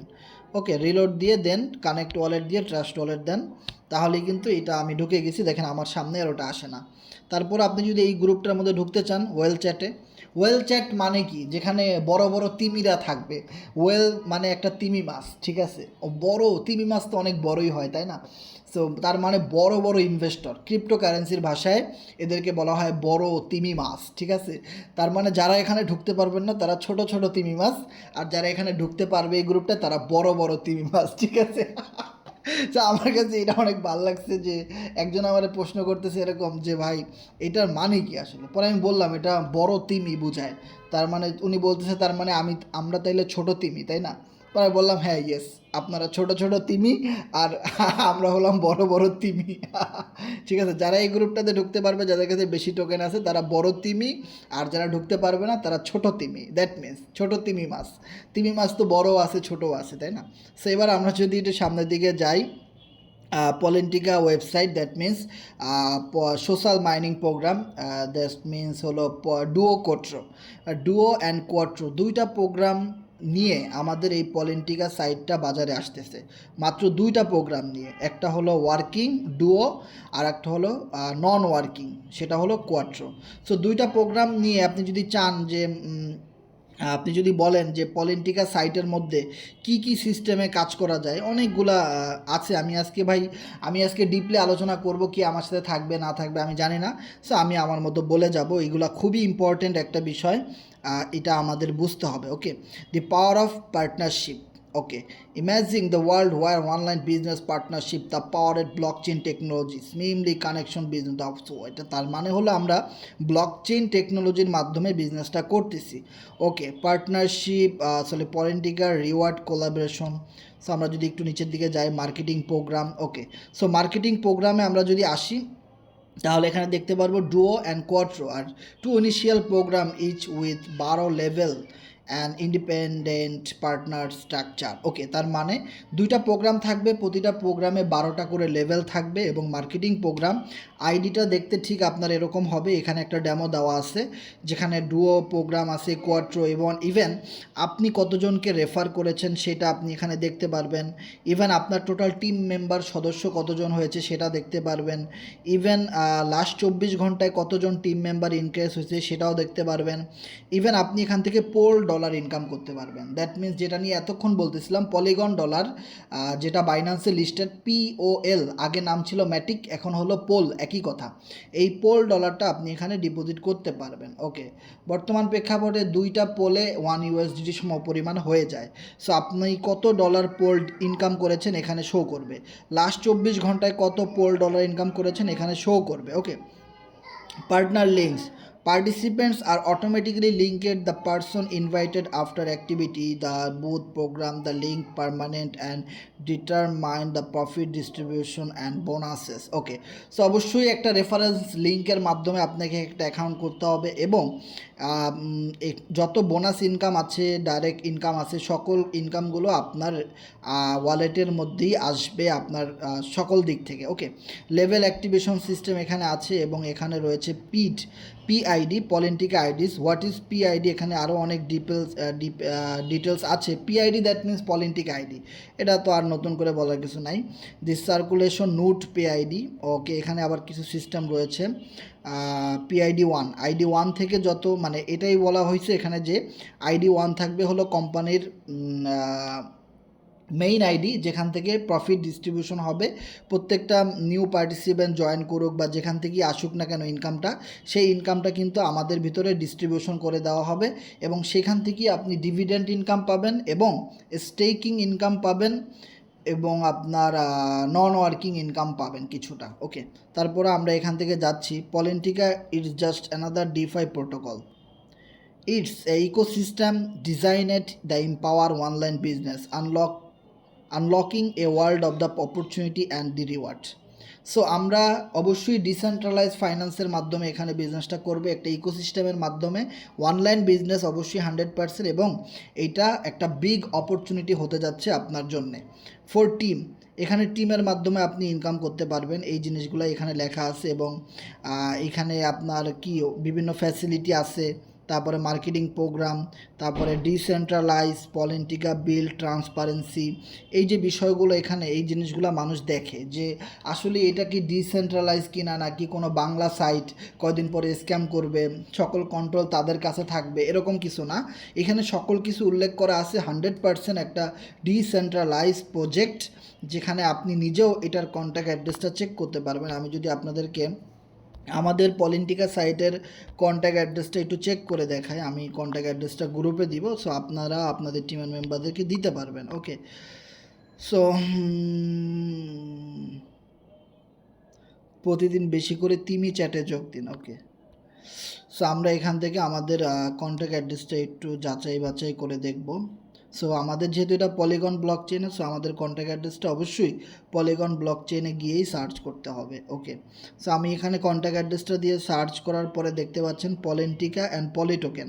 ওকে, রিলোড দিয়ে দেন, কানেক্ট ওয়ালেট দিয়ে ট্রাস্ট ওয়ালেট দেন, তাহলেই কিন্তু এটা আমি ঢুকে গেছি, দেখেন আমার সামনে আর ওটা আসে না। তারপর আপনি যদি এই গ্রুপটার মধ্যে ঢুকতে চান, ওয়েল চ্যাট মানে কি, যেখানে বড় বড় তিমিরা থাকবে। ওয়েল মানে একটা তিমি মাছ, ঠিক আছে, বড় তিমি মাছ তো অনেক বড়ই হয়, তাই না? সো তার মানে বড় বড় ইনভেস্টর, ক্রিপ্টোকারেন্সির ভাষায় এদেরকে বলা হয় বড় তিমি মাছ, ঠিক আছে। তার মানে যারা এখানে ঢুকতে পারবেন না তারা ছোট ছোট তিমি মাছ, আর যারা এখানে ঢুকতে পারবে এই গ্রুপটা তারা বড় বড় তিমি মাছ, ঠিক আছে। তো আমার কাছে এটা অনেক ভালো লাগছে যে একজন আমার প্রশ্ন করতেছে এরকম যে ভাই এটার মানে কি আসলে। পরে আমি বললাম এটা বড় তিমি বোঝায়। তার মানে উনি বলতেছে তার মানে আমরা তাইলে ছোট তিমি, তাই না? পরে বললাম হ্যাঁ ইয়েস, আপনারা ছোট ছোট তিমি আর আমরা হলাম বড় বড় তিমি। ঠিক আছে, যারা এই গ্রুপটাতে ঢুকতে পারবে, যাদের কাছে বেশি টোকেন আছে তারা বড় তিমি, আর যারা ঢুকতে পারবে না তারা ছোট তিমি, দ্যাট মিনস ছোট তিমি মাছ তো বড়ও আছে ছোটও আছে, তাই না? সো এবার আমরা যদি একটু সামনের দিকে যাই, Politica website, that means social mining program, that means হলো ডুও অ্যান্ড কোয়াট্রো, দুইটা প্রোগ্রাম নিয়ে আমাদের এই পলিটিকা সাইটটা বাজারে আসতেছে। মাত্র দুইটা প্রোগ্রাম নিয়ে, একটা হলো ওয়ার্কিং ডুও, আর একটা হলো নন ওয়ার্কিং, সেটা হলো কোয়াট্রো। সো দুইটা প্রোগ্রাম নিয়ে আপনি যদি চান যে আপনি যদি বলেন যে পলিটিকা সাইটের মধ্যে কি কি সিস্টেমে কাজ করা যায়, অনেকগুলা আছে। আমি আজকে ডিপলি আলোচনা করব, কি আমার সাথে থাকবে না থাকবে আমি জানি না। সো আমি আমার মতো বলে যাব, এগুলা খুবই ইম্পর্ট্যান্ট একটা বিষয়, এটা আমাদের বুঝতে হবে। Okay, the power of partnership. Okay, imagine the world where online business partnership the powered blockchain technology seamlessly connection business. So এটা তার মানে হলো আমরা ব্লকচেন টেকনোলজির মাধ্যমে বিজনেসটা করতেছি। ওকে, পার্টনারশিপ, আসলে পলিটিকাল রিওয়ার্ড কোলাবোরেশন। সো আমরা যদি একটু নিচের দিকে যাই, marketing program. Okay, so marketing প্রোগ্রামে আমরা যদি আসি তাহলে এখানে দেখতে পারবো duo and quattro are two initial program each with 12 level and independent partner structure. Okay, তার মানে দুইটা প্রোগ্রাম থাকবে, প্রতিটা প্রোগ্রামে 12টা করে লেভেল থাকবে, এবং মার্কেটিং প্রোগ্রাম আইডিটা দেখতে ঠিক আপনার এরকম হবে। এখানে একটা ডেমো দেওয়া আছে যেখানে ডুও প্রোগ্রাম আছে, কোয়াট্রো, এবং ইভেন আপনি কতজনকে রেফার করেছেন সেটা আপনি এখানে দেখতে পারবেন। ইভেন আপনার টোটাল টিম মেম্বার সদস্য কতজন হয়েছে সেটা দেখতে পারবেন। ইভেন লাস্ট 24 ঘন্টায় কতজন টিম মেম্বার ইনক্রিজ হয়েছে সেটাও দেখতে পারবেন। ইভেন আপনি এখান থেকে $4 ডলার ইনকাম করতে পারবেন। দ্যাট মিন্স যেটা নিয়ে এতক্ষণ বলতেছিলাম পলিগন ডলার, যেটা বাইন্যান্সে লিস্টেড POL, আগে নাম ছিল ম্যাটিক, এখন হলো পোল, একই কথা। এই পোল ডলারটা আপনি এখানে ডিপোজিট করতে পারবেন। ওকে, বর্তমান প্রেক্ষাপটে 2টা পোলে 1 USDT সম পরিমাণ হয়ে যায়। সো আপনি কত ডলার পোল ইনকাম করেছেন এখানে শো করবে, লাস্ট 24 ঘন্টায় কত পোল ডলার ইনকাম করেছেন এখানে শো করবে। ওকে, partner links, participants are automatically linked the person invited after activity, the booth program the link permanent and determine the profit distribution and bonuses. Okay, so অবশ্যই একটা রেফারেন্স লিঙ্কের মাধ্যমে আপনাকে একটা অ্যাকাউন্ট করতে হবে এবং যত বোনাস ইনকাম আছে, ডাইরেক্ট ইনকাম আছে, সকল ইনকামগুলো আপনার ওয়ালেটের মধ্যেই আসবে আপনার সকল দিক থেকে। ওকে, লেভেল অ্যাক্টিভেশন সিস্টেম এখানে আছে এবং এখানে রয়েছে PID, Politica IDs. What is PID, এখানে আরও অনেক ডিটেলস আছে। PID that means Politica ID, এটা তো আর নতুন করে বলার কিছু নাই। This circulation note PID। Okay, এখানে আবার কিছু সিস্টেম রয়েছে। PID 1, ID 1 থেকে যত, মানে এটাই বলা হয়েছে এখানে যে ID 1 থাকবে হলো কোম্পানির মেইন আইডি, যেখান থেকে প্রফিট ডিস্ট্রিবিউশন হবে। প্রত্যেকটা নিউ পার্টিসিপেন্ট জয়েন করুক বা যেখান থেকেই আসুক না কেন ইনকামটা, সেই ইনকামটা কিন্তু আমাদের ভিতরে ডিস্ট্রিবিউশন করে দেওয়া হবে এবং সেখান থেকেই আপনি ডিভিডেন্ড ইনকাম পাবেন এবং স্টেকিং ইনকাম পাবেন এবং আপনার নন ওয়ার্কিং ইনকাম পাবেন কিছুটা। ওকে, তারপরে আমরা এখান থেকে যাচ্ছি। Politika it's just another DeFi protocol. It's a ecosystem designed to empower online business, unlocking a world of the opportunity and the reward. So আমরা অবশ্যই ডিসেন্ট্রালাইজ ফাইন্যান্সের মাধ্যমে এখানে বিজনেসটা করবে, একটা ইকোসিস্টেমের মাধ্যমে অনলাইন বিজনেস অবশ্যই 100%, এবং এইটা একটা বিগ অপরচুনিটি হতে যাচ্ছে আপনার জন্যে। ফর টিম, এখানে টিমের মাধ্যমে আপনি ইনকাম করতে পারবেন, এই জিনিসগুলো এখানে লেখা আছে এবং এখানে আপনার কি বিভিন্ন ফ্যাসিলিটি আছে, তারপরে মার্কেটিং প্রোগ্রাম, তারপরে ডিসেন্ট্রালাইজ, পলিটিকা বিল, ট্রান্সপারেন্সি, এই যে বিষয়গুলো এখানে, এই জিনিসগুলো মানুষ দেখে যে আসলে এটা কি ডিসেন্ট্রালাইজ কিনা নাকি কোনো বাংলা সাইট কয়দিন পরে স্ক্যাম করবে, সকল কন্ট্রোল তাদের কাছে থাকবে, এরকম কিছু না। এখানে সকল কিছু উল্লেখ করা আছে। 100% একটা ডিসেন্ট্রালাইজ প্রজেক্ট, যেখানে আপনি নিজেও এটার কন্ট্যাক্ট অ্যাড্রেসটা চেক করতে পারবেন। আমি যদি আপনাদেরকে আমাদের পলিটিকা সাইটের কন্ট্যাক্ট অ্যাড্রেসটা একটু চেক করে দেখাই, আমি কন্ট্যাক্ট অ্যাড্রেসটা গ্রুপে দিব, সো আপনারা আপনাদের টিমের মেম্বারদেরকে দিতে পারবেন। ওকে, সো প্রতিদিন বেশি করে তিমি চ্যাটে যোগ দিন। ওকে, সো আমরা এখান থেকে আমাদের কন্ট্যাক্ট অ্যাড্রেসটা একটু যাচাই বাছাই করে দেখব। সো আমাদের যেহেতু এটা পলিগন ব্লক চেনে, সো আমাদের কন্ট্যাক্ট অ্যাড্রেসটা অবশ্যই পলিগন ব্লক চেনে গিয়েই সার্চ করতে হবে। ওকে, সো আমি এখানে কন্ট্যাক্ট অ্যাড্রেসটা দিয়ে সার্চ করার পরে দেখতে পাচ্ছেন পলিটিকা অ্যান্ড পলিটোকেন।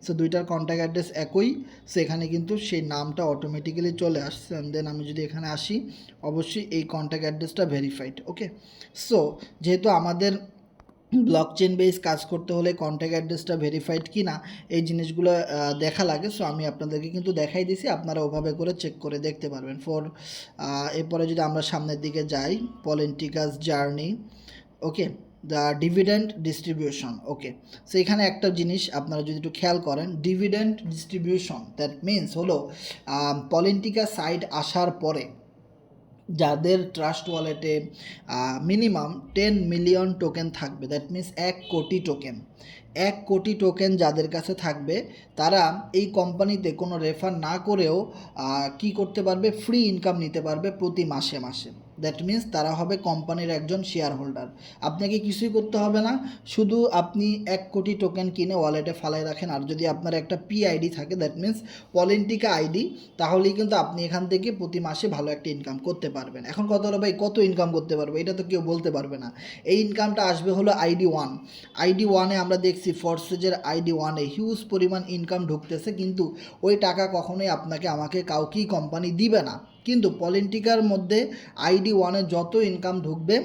সো দুইটার কন্ট্যাক্ট অ্যাড্রেস একই, সো এখানে কিন্তু সেই নামটা অটোমেটিক্যালি চলে আসছে। অ্যান্ড দেন আমি যদি এখানে আসি, অবশ্যই এই কন্ট্যাক্ট অ্যাড্রেসটা ভেরিফাইড। ওকে, সো যেহেতু আমাদের ব্লকচেন বেস কাজ করতে হলে কন্ট্যাক্ট অ্যাড্রেসটা ভেরিফাইড কি না এই জিনিসগুলো দেখা লাগে। সো আমি আপনাদেরকে কিন্তু দেখাই দিছি, আপনারা ওভাবে করে চেক করে দেখতে পারবেন। এরপরে যদি আমরা সামনের দিকে যাই, Politica's journey. Okay, the dividend distribution. Okay, so এখানে একটা জিনিস আপনারা যদি একটু খেয়াল করেন, ডিভিডেন্ড ডিস্ট্রিবিউশন দ্যাট মিনস হলো পলিটিকা সাইট আসার পরে যাদের ট্রাস্ট ওয়ালেটে মিনিমাম 10 মিলিয়ন টোকেন থাকবে, দ্যাট মিন্স 1 কোটি টোকেন, 1 কোটি টোকেন যাদের কাছে থাকবে, তারা এই কোম্পানিতে কোনো রেফার না করেও কি করতে পারবে, ফ্রি ইনকাম নিতে পারবে প্রতি মাসে মাসে। দ্যাট মিন্স তারা হবে কোম্পানির একজন শেয়ার হোল্ডার। আপনাকে কিছুই করতে হবে না, শুধু আপনি 1 কোটি টোকেন কিনে ওয়ালেটে ফালাই রাখেন, আর যদি আপনার একটা PID থাকে, দ্যাট মিন্স পলিটিকা আইডি, তাহলেই কিন্তু আপনি এখান থেকে প্রতি মাসে ভালো একটা ইনকাম করতে পারবেন। এখন কথা হলো ভাই কত ইনকাম করতে পারবে, এটা তো কেউ বলতে পারবে না। এই ইনকামটা আসবে হলো ID 1 আমরা দেখছি ফরসেজের ID 1 হিউজ পরিমাণ ইনকাম ঢুকতেছে, কিন্তু ওই টাকা কখনোই আপনাকে আমাকে কাউকেই কোম্পানি দিবে না। কিন্তু পলিটিকার মধ্যে ID 1 যত ইনকাম ঢুকবে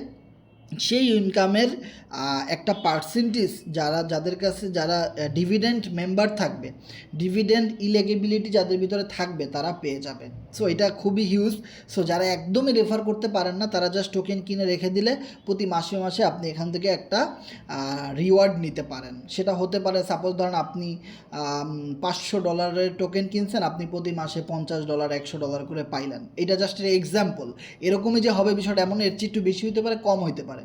সেই ইনকামের একটা পার্সেন্টেজ যাদের কাছে যারা ডিভিডেন্ড মেম্বার থাকবে, ডিভিডেন্ড ইলিজিবিলিটি যাদের ভিতরে থাকবে তারা পেয়ে যাবে। সো এটা খুবই হিউজ। সো যারা একদমই রেফার করতে পারেন না তারা জাস্ট টোকেন কিনে রেখে দিলে প্রতি মাসে মাসে আপনি এখান থেকে একটা রিওয়ার্ড নিতে পারেন। সেটা হতে পারে সাপোজ ধরেন আপনি $500 টোকেন কিনছেন, আপনি প্রতি মাসে $50 $100 করে পাইলেন। এটা জাস্ট এক্সাম্পল। এরকমই যে হবে বিষয়টা এমন, এর চেয়ে একটু বেশি হতে পারে, কম হতে পারে।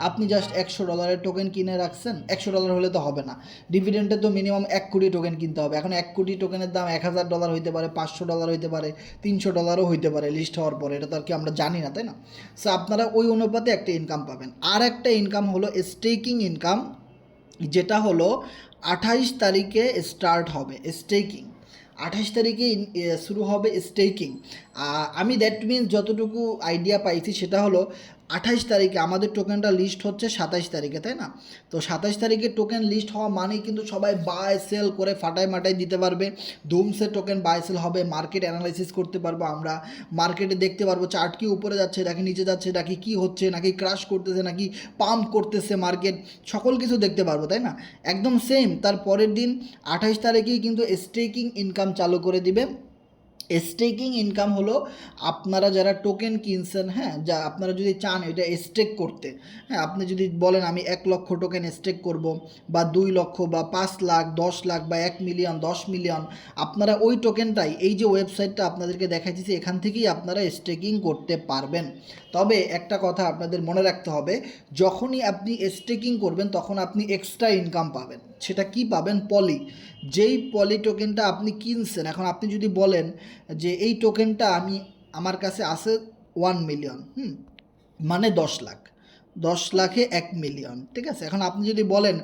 আপনি জাস্ট $100 টোকেন কিনে রাখছেন, $100 হলে তো হবে না, ডিভিডেন্ডে তো মিনিমাম 1 কোটি টোকেন কিনতে হবে। এখন 1 কোটি টোকেনের দাম $1000 হইতে পারে, $500 হইতে পারে, $300 হইতে পারে লিস্ট হওয়ার পরে, এটা তো আর কি আমরা জানি না, তাই না? সো আপনারা ওই অনুপাতে একটা ইনকাম পাবেন। আর একটা ইনকাম হলো স্টেকিং ইনকাম, যেটা হলো 28 তারিখে স্টার্ট হবে স্টেকিং। 28 তারিখে শুরু হবে স্টেকিং। আমি দ্যাট মিনস যতটুকু আইডিয়া পাইছি সেটা হলো 28 তারিখে আমাদের টোকেনটা লিস্ট হচ্ছে 27 তারিখে, তাই না? তো 27 তারিখে টোকেন লিস্ট হওয়া মানেই কিন্তু সবাই বাই সেল করে ফাটাই মাটাই দিতে পারবে। ধুমসে টোকেন বাই সেল হবে, মার্কেট অ্যানালাইসিস করতে পারবো আমরা, মার্কেটে দেখতে পারবো চার্ট কি উপরে যাচ্ছে নাকি নিচে যাচ্ছে, নাকি কি হচ্ছে, নাকি ক্রাশ করতেছে নাকি পাম্প করতেছে মার্কেট, সকল কিছু দেখতে পারবো, তাই না? একদম সেম তার পরের দিন 28 তারিখেই কিন্তু স্টেকিং ইনকাম চালু করে দিবে। স্টেকিং ইনকাম হলো আপনারা যারা টোকেন কিনছেন, হ্যাঁ, যা আপনারা যদি চান এটা স্টেক করতে, হ্যাঁ, আপনি যদি বলেন আমি 1 লক্ষ টোকেন স্টেক করব, বা 2 লক্ষ বা 5 লাখ 10 লাখ বা 1 মিলিয়ন 10 মিলিয়ন, আপনারা ওই টোকেনটাই এই যে ওয়েবসাইটটা আপনাদেরকে দেখাইছি এখান থেকেই আপনারা স্টেকিং করতে পারবেন। তবে একটা কথা আপনাদের মনে রাখতে হবে, যখনই আপনি স্টেকিং করবেন তখন আপনি এক্সট্রা ইনকাম পাবেন। সেটা কি পাবেন? পলি। যেই পলি টোকেনটা আপনি কিনছেন, এখন আপনি যদি বলেন যে এই টোকেনটা আমার কাছে আছে 1 মিলিয়ন, মানে 10 লাখ, 10 লাখে 1 মিলিয়ন, ঠিক আছে? এখন আপনি যদি বলেন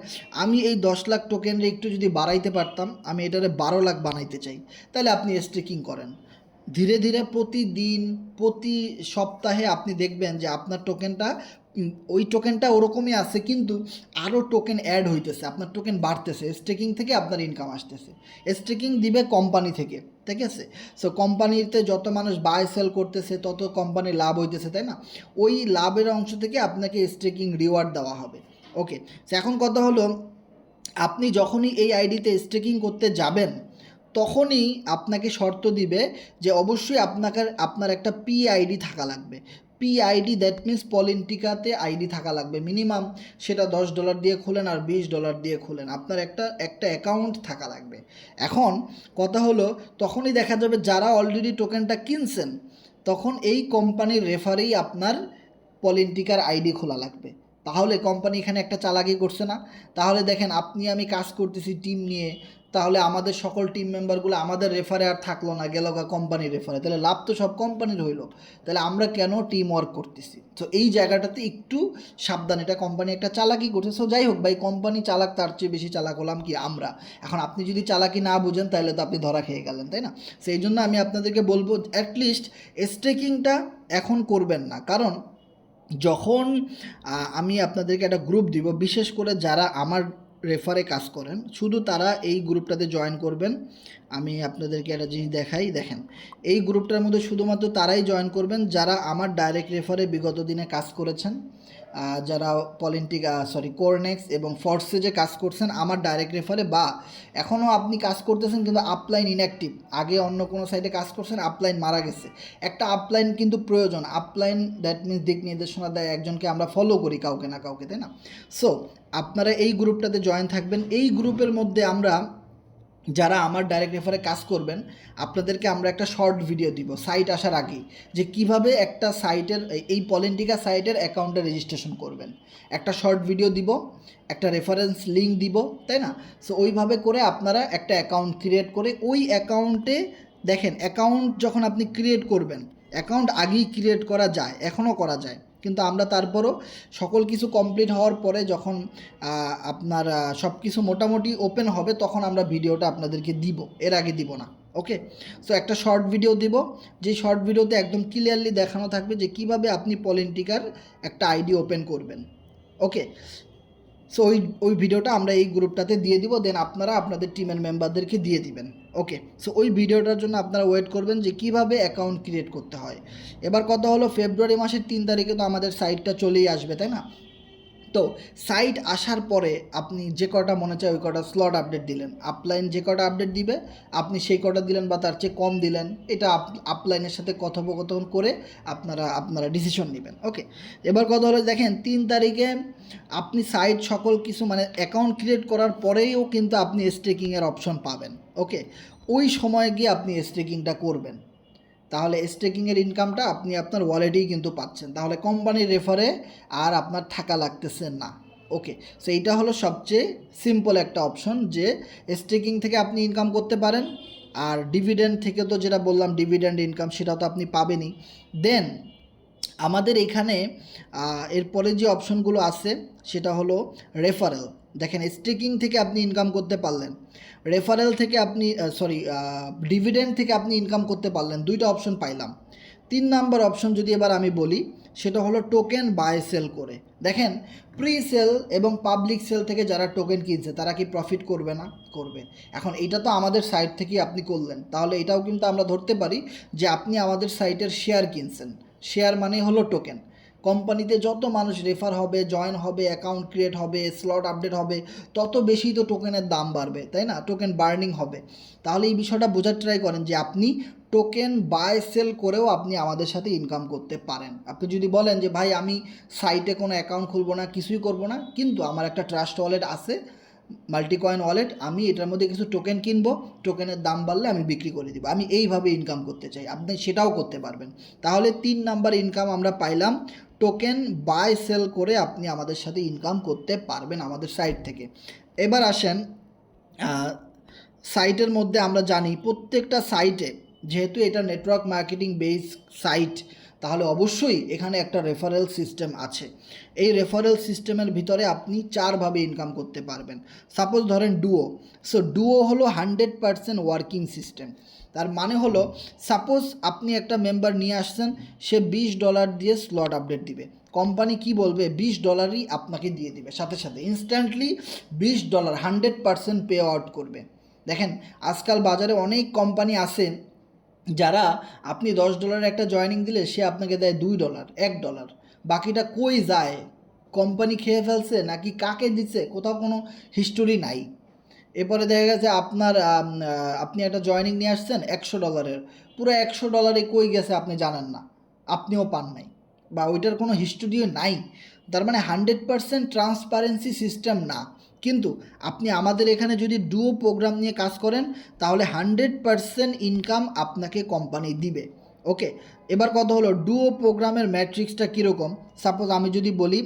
আমি এই 10 লাখ টোকেনরে একটু যদি বাড়াইতে পারতাম, আমি এটারে 12 লাখ বানাইতে চাই, তাহলে আপনি স্টেকিং করেন। ধীরে ধীরে প্রতিদিন প্রতি সপ্তাহে আপনি দেখবেন যে আপনার টোকেনটা ওই টোকেনটা ওরকমই আছে, কিন্তু আরও টোকেন অ্যাড হইতেছে, আপনার টোকেন বাড়তেছে, স্টেকিং থেকে আপনার ইনকাম আসতেছে। স্টেকিং দিবে কোম্পানি থেকে, ঠিক আছে? সো কোম্পানিতে যত মানুষ বাই সেল করতেছে তত কোম্পানির লাভ হইতেছে, তাই না? ওই লাভের অংশ থেকে আপনাকে স্টেকিং রিওয়ার্ড দেওয়া হবে। ওকে, এখন কথা হলো, আপনি যখনই এই আইডিতে স্টেকিং করতে যাবেন তখনই আপনাকে শর্ত দিবে যে অবশ্যই আপনার একটা পিআইডি থাকা লাগবে। পিআইডি দ্যাট মিনস পলিটিকাতে আইডি থাকা লাগবে মিনিমাম, সেটা $10 দিয়ে খুলেন আর $20 দিয়ে খুলেন, আপনার একটা অ্যাকাউন্ট থাকা লাগবে। এখন কথা হলো, তখনই দেখা যাবে যারা অলরেডি টোকেনটা কিনছেন তখন এই কোম্পানির রেফারেই আপনার পলিটিকার আইডি খোলা লাগবে। তাহলে কোম্পানি এখানে একটা চালাকি করছে না? তাহলে দেখেন আপনি আমি কাজ করতেছি টিম নিয়ে, তাহলে আমাদের সকল টিম মেম্বারগুলো আমাদের রেফারে আর থাকলো না, গেল গা কোম্পানির রেফারে, তাহলে লাভ তো সব কোম্পানির হইলো। তাহলে আমরা কেন টিম ওয়ার্ক করতেছি? তো এই জায়গাটাতে একটু সাবধান, এটা কোম্পানি একটা চালাকি করছে। সো যাই হোক ভাই, কোম্পানি চালাক, তার চেয়ে বেশি চালাক হলাম কি আমরা। এখন আপনি যদি চালাকি না বুঝেন তাহলে তো আপনি ধরা খেয়ে গেলেন, তাই না? সেই জন্য আমি আপনাদেরকে বলবো অ্যাটলিস্ট স্টেকিংটা এখন করবেন না। কারণ যখন আমি আপনাদেরকে একটা গ্রুপ দিব, বিশেষ করে যারা আমার রেফারে কাজ করেন শুধু তারা এই গ্রুপটাতে জয়েন করবেন। আমি আপনাদেরকে একটা জিনিস দেখাই, দেখেন এই গ্রুপটার মধ্যে শুধুমাত্র তারাই জয়েন করবেন যারা আমার ডাইরেক্ট রেফারে বিগত দিনে কাজ করেছেন, যারা কোরনেক্স এবং ফর্সেজে কাজ করছেন আমার ডাইরেক্ট রেফারে, বা এখনও আপনি কাজ করতেছেন কিন্তু আপলাইন ইনঅ্যাক্টিভ, আগে অন্য কোনো সাইটে কাজ করছেন, আপলাইন মারা গেছে। একটা আপলাইন কিন্তু প্রয়োজন। আপলাইন দ্যাট মিনস দিক নির্দেশনা দেয় একজনকে, আমরা ফলো করি কাউকে না কাউকে, তাই না? সো আপনারা এই গ্রুপটাতে জয়েন থাকবেন। এই গ্রুপের মধ্যে আমরা যারা আমার ডাইরেক্ট রেফারে কাজ করবেন আপনাদেরকে আমরা একটা শর্ট ভিডিও দিব সাইট আসার আগেই, যে কিভাবে একটা সাইটের এই পলিটিকা সাইটের অ্যাকাউন্টে রেজিস্ট্রেশন করবেন। একটা শর্ট ভিডিও দিব, একটা রেফারেন্স লিঙ্ক দিব, তাই না? সো ওইভাবে করে আপনারা একটা অ্যাকাউন্ট ক্রিয়েট করে ওই অ্যাকাউন্টে দেখেন, অ্যাকাউন্ট যখন আপনি ক্রিয়েট করবেন, অ্যাকাউন্ট আগেই ক্রিয়েট করা যায়, এখনও করা যায়, কিন্তু আমরা তারপরও সকল কিছু কমপ্লিট হওয়ার পরে যখন আপনার সব কিছু মোটামুটি ওপেন হবে তখন আমরা ভিডিওটা আপনাদেরকে দিব, এর আগে দিব না। ওকে, সো একটা শর্ট ভিডিও দিব, যে শর্ট ভিডিওতে একদম ক্লিয়ারলি দেখানো থাকবে যে কিভাবে আপনি পলিটিকার একটা আইডি ওপেন করবেন। ওকে, সো ওই ভিডিওটা আমরা এই গ্রুপটাতে দিয়ে দিব, দেন আপনারা আপনাদের টিমের মেম্বারদেরকে দিয়ে দিবেন। ওকে, সো ওই ভিডিওটার জন্য আপনারা ওয়েট করবেন যে কিভাবে অ্যাকাউন্ট ক্রিয়েট করতে হয়। এবার কথা হলো, ফেব্রুয়ারি মাসের 3 তারিখে তো আমাদের সাইটটা চলেই আসবে, তাই না? তো সাইট আসার পরে আপনি যে কটা মনে চায় ওই কটা স্লট আপডেট দিলেন, আপলাইন যে কটা আপডেট দিবে আপনি সেই কটা দিলেন বা তার চেয়ে কম দিলেন, এটা আপলাইনের সাথে কথোপকথন করে আপনারা ডিসিশন নেবেন। ওকে, এবার কথা হলো দেখেন 3 তারিখে আপনি সাইট সকল কিছু মানে অ্যাকাউন্ট ক্রিয়েট করার পরেও কিন্তু আপনি স্টেকিংয়ের অপশন পাবেন। ওকে, ওই সময় গিয়ে আপনি স্টেকিংটা করবেন, তাহলে স্টেকিংয়ের ইনকামটা আপনি আপনার ওয়ালেটেই কিন্তু পাচ্ছেন, তাহলে কোম্পানির রেফারে আর আপনার থাকা লাগতেছে না। ওকে, সো এইটা হলো সবচেয়ে সিম্পল একটা অপশন যে স্টেকিং থেকে আপনি ইনকাম করতে পারেন। আর ডিভিডেন্ড থেকে তো যেটা বললাম ডিভিডেন্ড ইনকাম সেটা তো আপনি পাবেনই। দেন আমাদের এখানে এরপরে যে অপশনগুলো আছে সেটা হলো রেফারেল। দেখেন স্টেকিং থেকে আপনি ইনকাম করতে পারলেন, রেফারেল থেকে আপনি ডিভিডেন্ড থেকে আপনি ইনকাম করতে পারলেন, দুইটা অপশন পাইলাম। 3 নাম্বার অপশন যদি এবার আমি বলি সেটা হলো টোকেন বাই সেল করে। দেখেন প্রি সেল এবং পাবলিক সেল থেকে যারা টোকেন কিনছে তারা কি প্রফিট করবে না? করবে। এখন এটা তো আমাদের সাইট থেকেই আপনি করলেন, তাহলে এটাও কিন্তু আমরা ধরতে পারি যে আপনি আমাদের সাইটের শেয়ার কিনছেন। শেয়ার মানে হলো টোকেন। কোম্পানিতে যত মানুষ রেফার হবে, জয়েন হবে, অ্যাকাউন্ট ক্রিয়েট হবে, স্লট আপডেট হবে, তত বেশি তো টোকেনের দাম বাড়বে, তাই না? টোকেন বার্নিং হবে। তাহলে এই বিষয়টা বোঝার ট্রাই করেন যে আপনি টোকেন বাই সেল করেও আপনি আমাদের সাথে ইনকাম করতে পারেন। আপনি যদি বলেন যে ভাই আমি সাইটে কোনো অ্যাকাউন্ট খুলবো না, কিছুই করবো না, কিন্তু আমার একটা ট্রাস্ট ওয়ালেট আছে, মাল্টিকয়েন ওয়ালেট, আমি এটার মধ্যে কিছু টোকেন কিনবো, টোকেনের দাম বাড়লে আমি বিক্রি করে দিব, আমি এইভাবে ইনকাম করতে চাই, আপনি সেটাও করতে পারবেন। তাহলে 3 নাম্বার ইনকাম আমরা পাইলাম, টোকেন বাই সেল করে আপনি আমাদের সাথে ইনকাম করতে পারবেন আমাদের সাইট থেকে। এবার আসেন সাইটের মধ্যে আমরা জানি প্রত্যেকটা সাইটে যেহেতু এটা নেটওয়ার্ক মার্কেটিং বেস সাইট, তাহলে অবশ্যই এখানে একটা রেফারেল সিস্টেম আছে। এই রেফারেল সিস্টেমের ভিতরে আপনি 4ভাবে ইনকাম করতে পারবেন। সাপোজ ধরেন ডুও, সো ডুও হলো 100% ওয়ার্কিং সিস্টেম। তার মানে হলো সাপোজ আপনি একটা মেম্বার নিয়ে আসছেন, সে $20 দিয়ে স্লট আপডেট দিবে, কোম্পানি কি বলবে $20ই আপনাকে দিয়ে দিবে, সাথে সাথে ইনস্ট্যান্টলি $20 100% পে আউট করবে। দেখেন আজকাল বাজারে অনেক কোম্পানি আছে যারা আপনি $10 একটা জয়েনিং দিলে সে আপনাকে দেয় $2, $1, বাকিটা কই যায়? কোম্পানি খেয়ে ফেলছে নাকি কাকে দিচ্ছে, কোথাও কোনো হিস্টোরি নাই। এরপরে দেখা গেছে আপনি একটা জয়েনিং নিয়ে আসছেন $100, পুরো $100 কই গেছে আপনি জানেন না, আপনিও পান নাই, বা ওইটার কোনো হিস্টোরিও নাই। তার মানে 100% ট্রান্সপারেন্সি সিস্টেম না। কিন্তু আপনি আমাদের এখানে যদি ডুও প্রোগ্রাম নিয়ে কাজ করেন তাহলে 100% ইনকাম আপনাকে কোম্পানি দিবে। ওকে, এবার কথা হলো ডুও প্রোগ্রামের ম্যাট্রিক্সটা কীরকম। সাপোজ আমি যদি বলি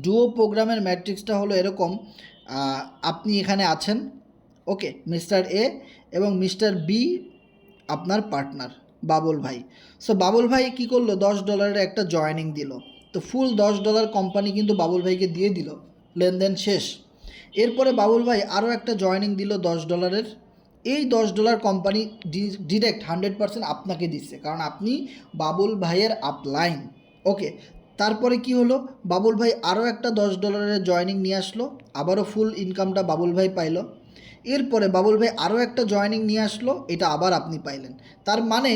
ডুও প্রোগ্রামের ম্যাট্রিক্সটা হলো এরকম, আপনি এখানে আছেন, ওকে, মিস্টার এ এবং মিস্টার বি আপনার পার্টনার বাবুল ভাই। সো বাবুল ভাই কী করলো, $10 একটা জয়েনিং দিল, তো ফুল $10 কোম্পানি কিন্তু বাবুল ভাইকে দিয়ে দিল, লেনদেন শেষ। এরপরে বাবুল ভাই আরও একটা জয়েনিং দিল $10, এই $10 কোম্পানি ডিরেক্ট 100% আপনাকে দিচ্ছে, কারণ আপনি বাবুল ভাইয়ের আপলাইন। ওকে, তারপরে কি হলো, বাবুল ভাই আরও একটা $10 জয়েনিং নিয়ে আসলো, আবারও ফুল ইনকামটা বাবুল ভাই পাইলো। এরপরে বাবুল ভাই আরও একটা জয়েনিং নিয়ে আসলো, এটা আবার আপনি পাইলেন। তার মানে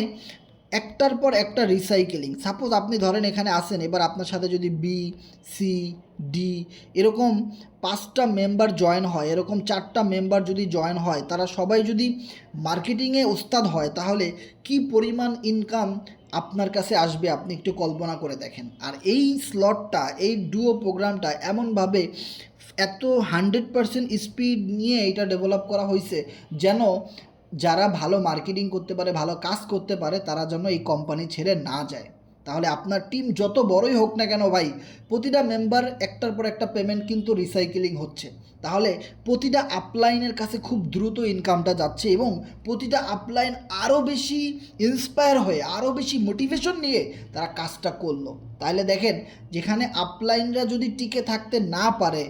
একটার পর একটা রিসাইকেলিং। সাপোজ আপনি ধরেন এখানে আসেন, এবার আপনার সাথে যদি বি, সি, ডি এরকম 5টা মেম্বার জয়েন হয়, এরকম 4টা মেম্বার যদি জয়েন হয়, তারা সবাই যদি মার্কেটিংয়ে ওস্তাদ হয়, তাহলে কি পরিমাণ ইনকাম আপনার কাছে আসবে আপনি একটু কল্পনা করে দেখেন। আর এই স্লটটা, এই ডুও প্রোগ্রামটা এমনভাবে এত 100% স্পিড নিয়ে এটা ডেভেলপ করা হয়েছে যেন যারা ভালো মার্কেটিং করতে পারে, ভালো কাজ করতে পারে, তারা যেন এই কোম্পানি ছেড়ে না যায়। তাহলে আপনার টিম যত বড়ই হোক না কেন ভাই, প্রতিটা মেম্বার একটার পর একটা পেমেন্ট কিন্তু রিসাইকেলিং হচ্ছে, তাহলে প্রতিটা আপলাইনের কাছে খুব দ্রুত ইনকামটা যাচ্ছে এবং প্রতিটা আপলাইন আরও বেশি ইন্সপায়ার হয়ে, আরও বেশি মোটিভেশন নিয়ে তারা কাজটা করলো। তাহলে দেখেন যেখানে আপলাইনরা যদি টিকে থাকতে না পারে,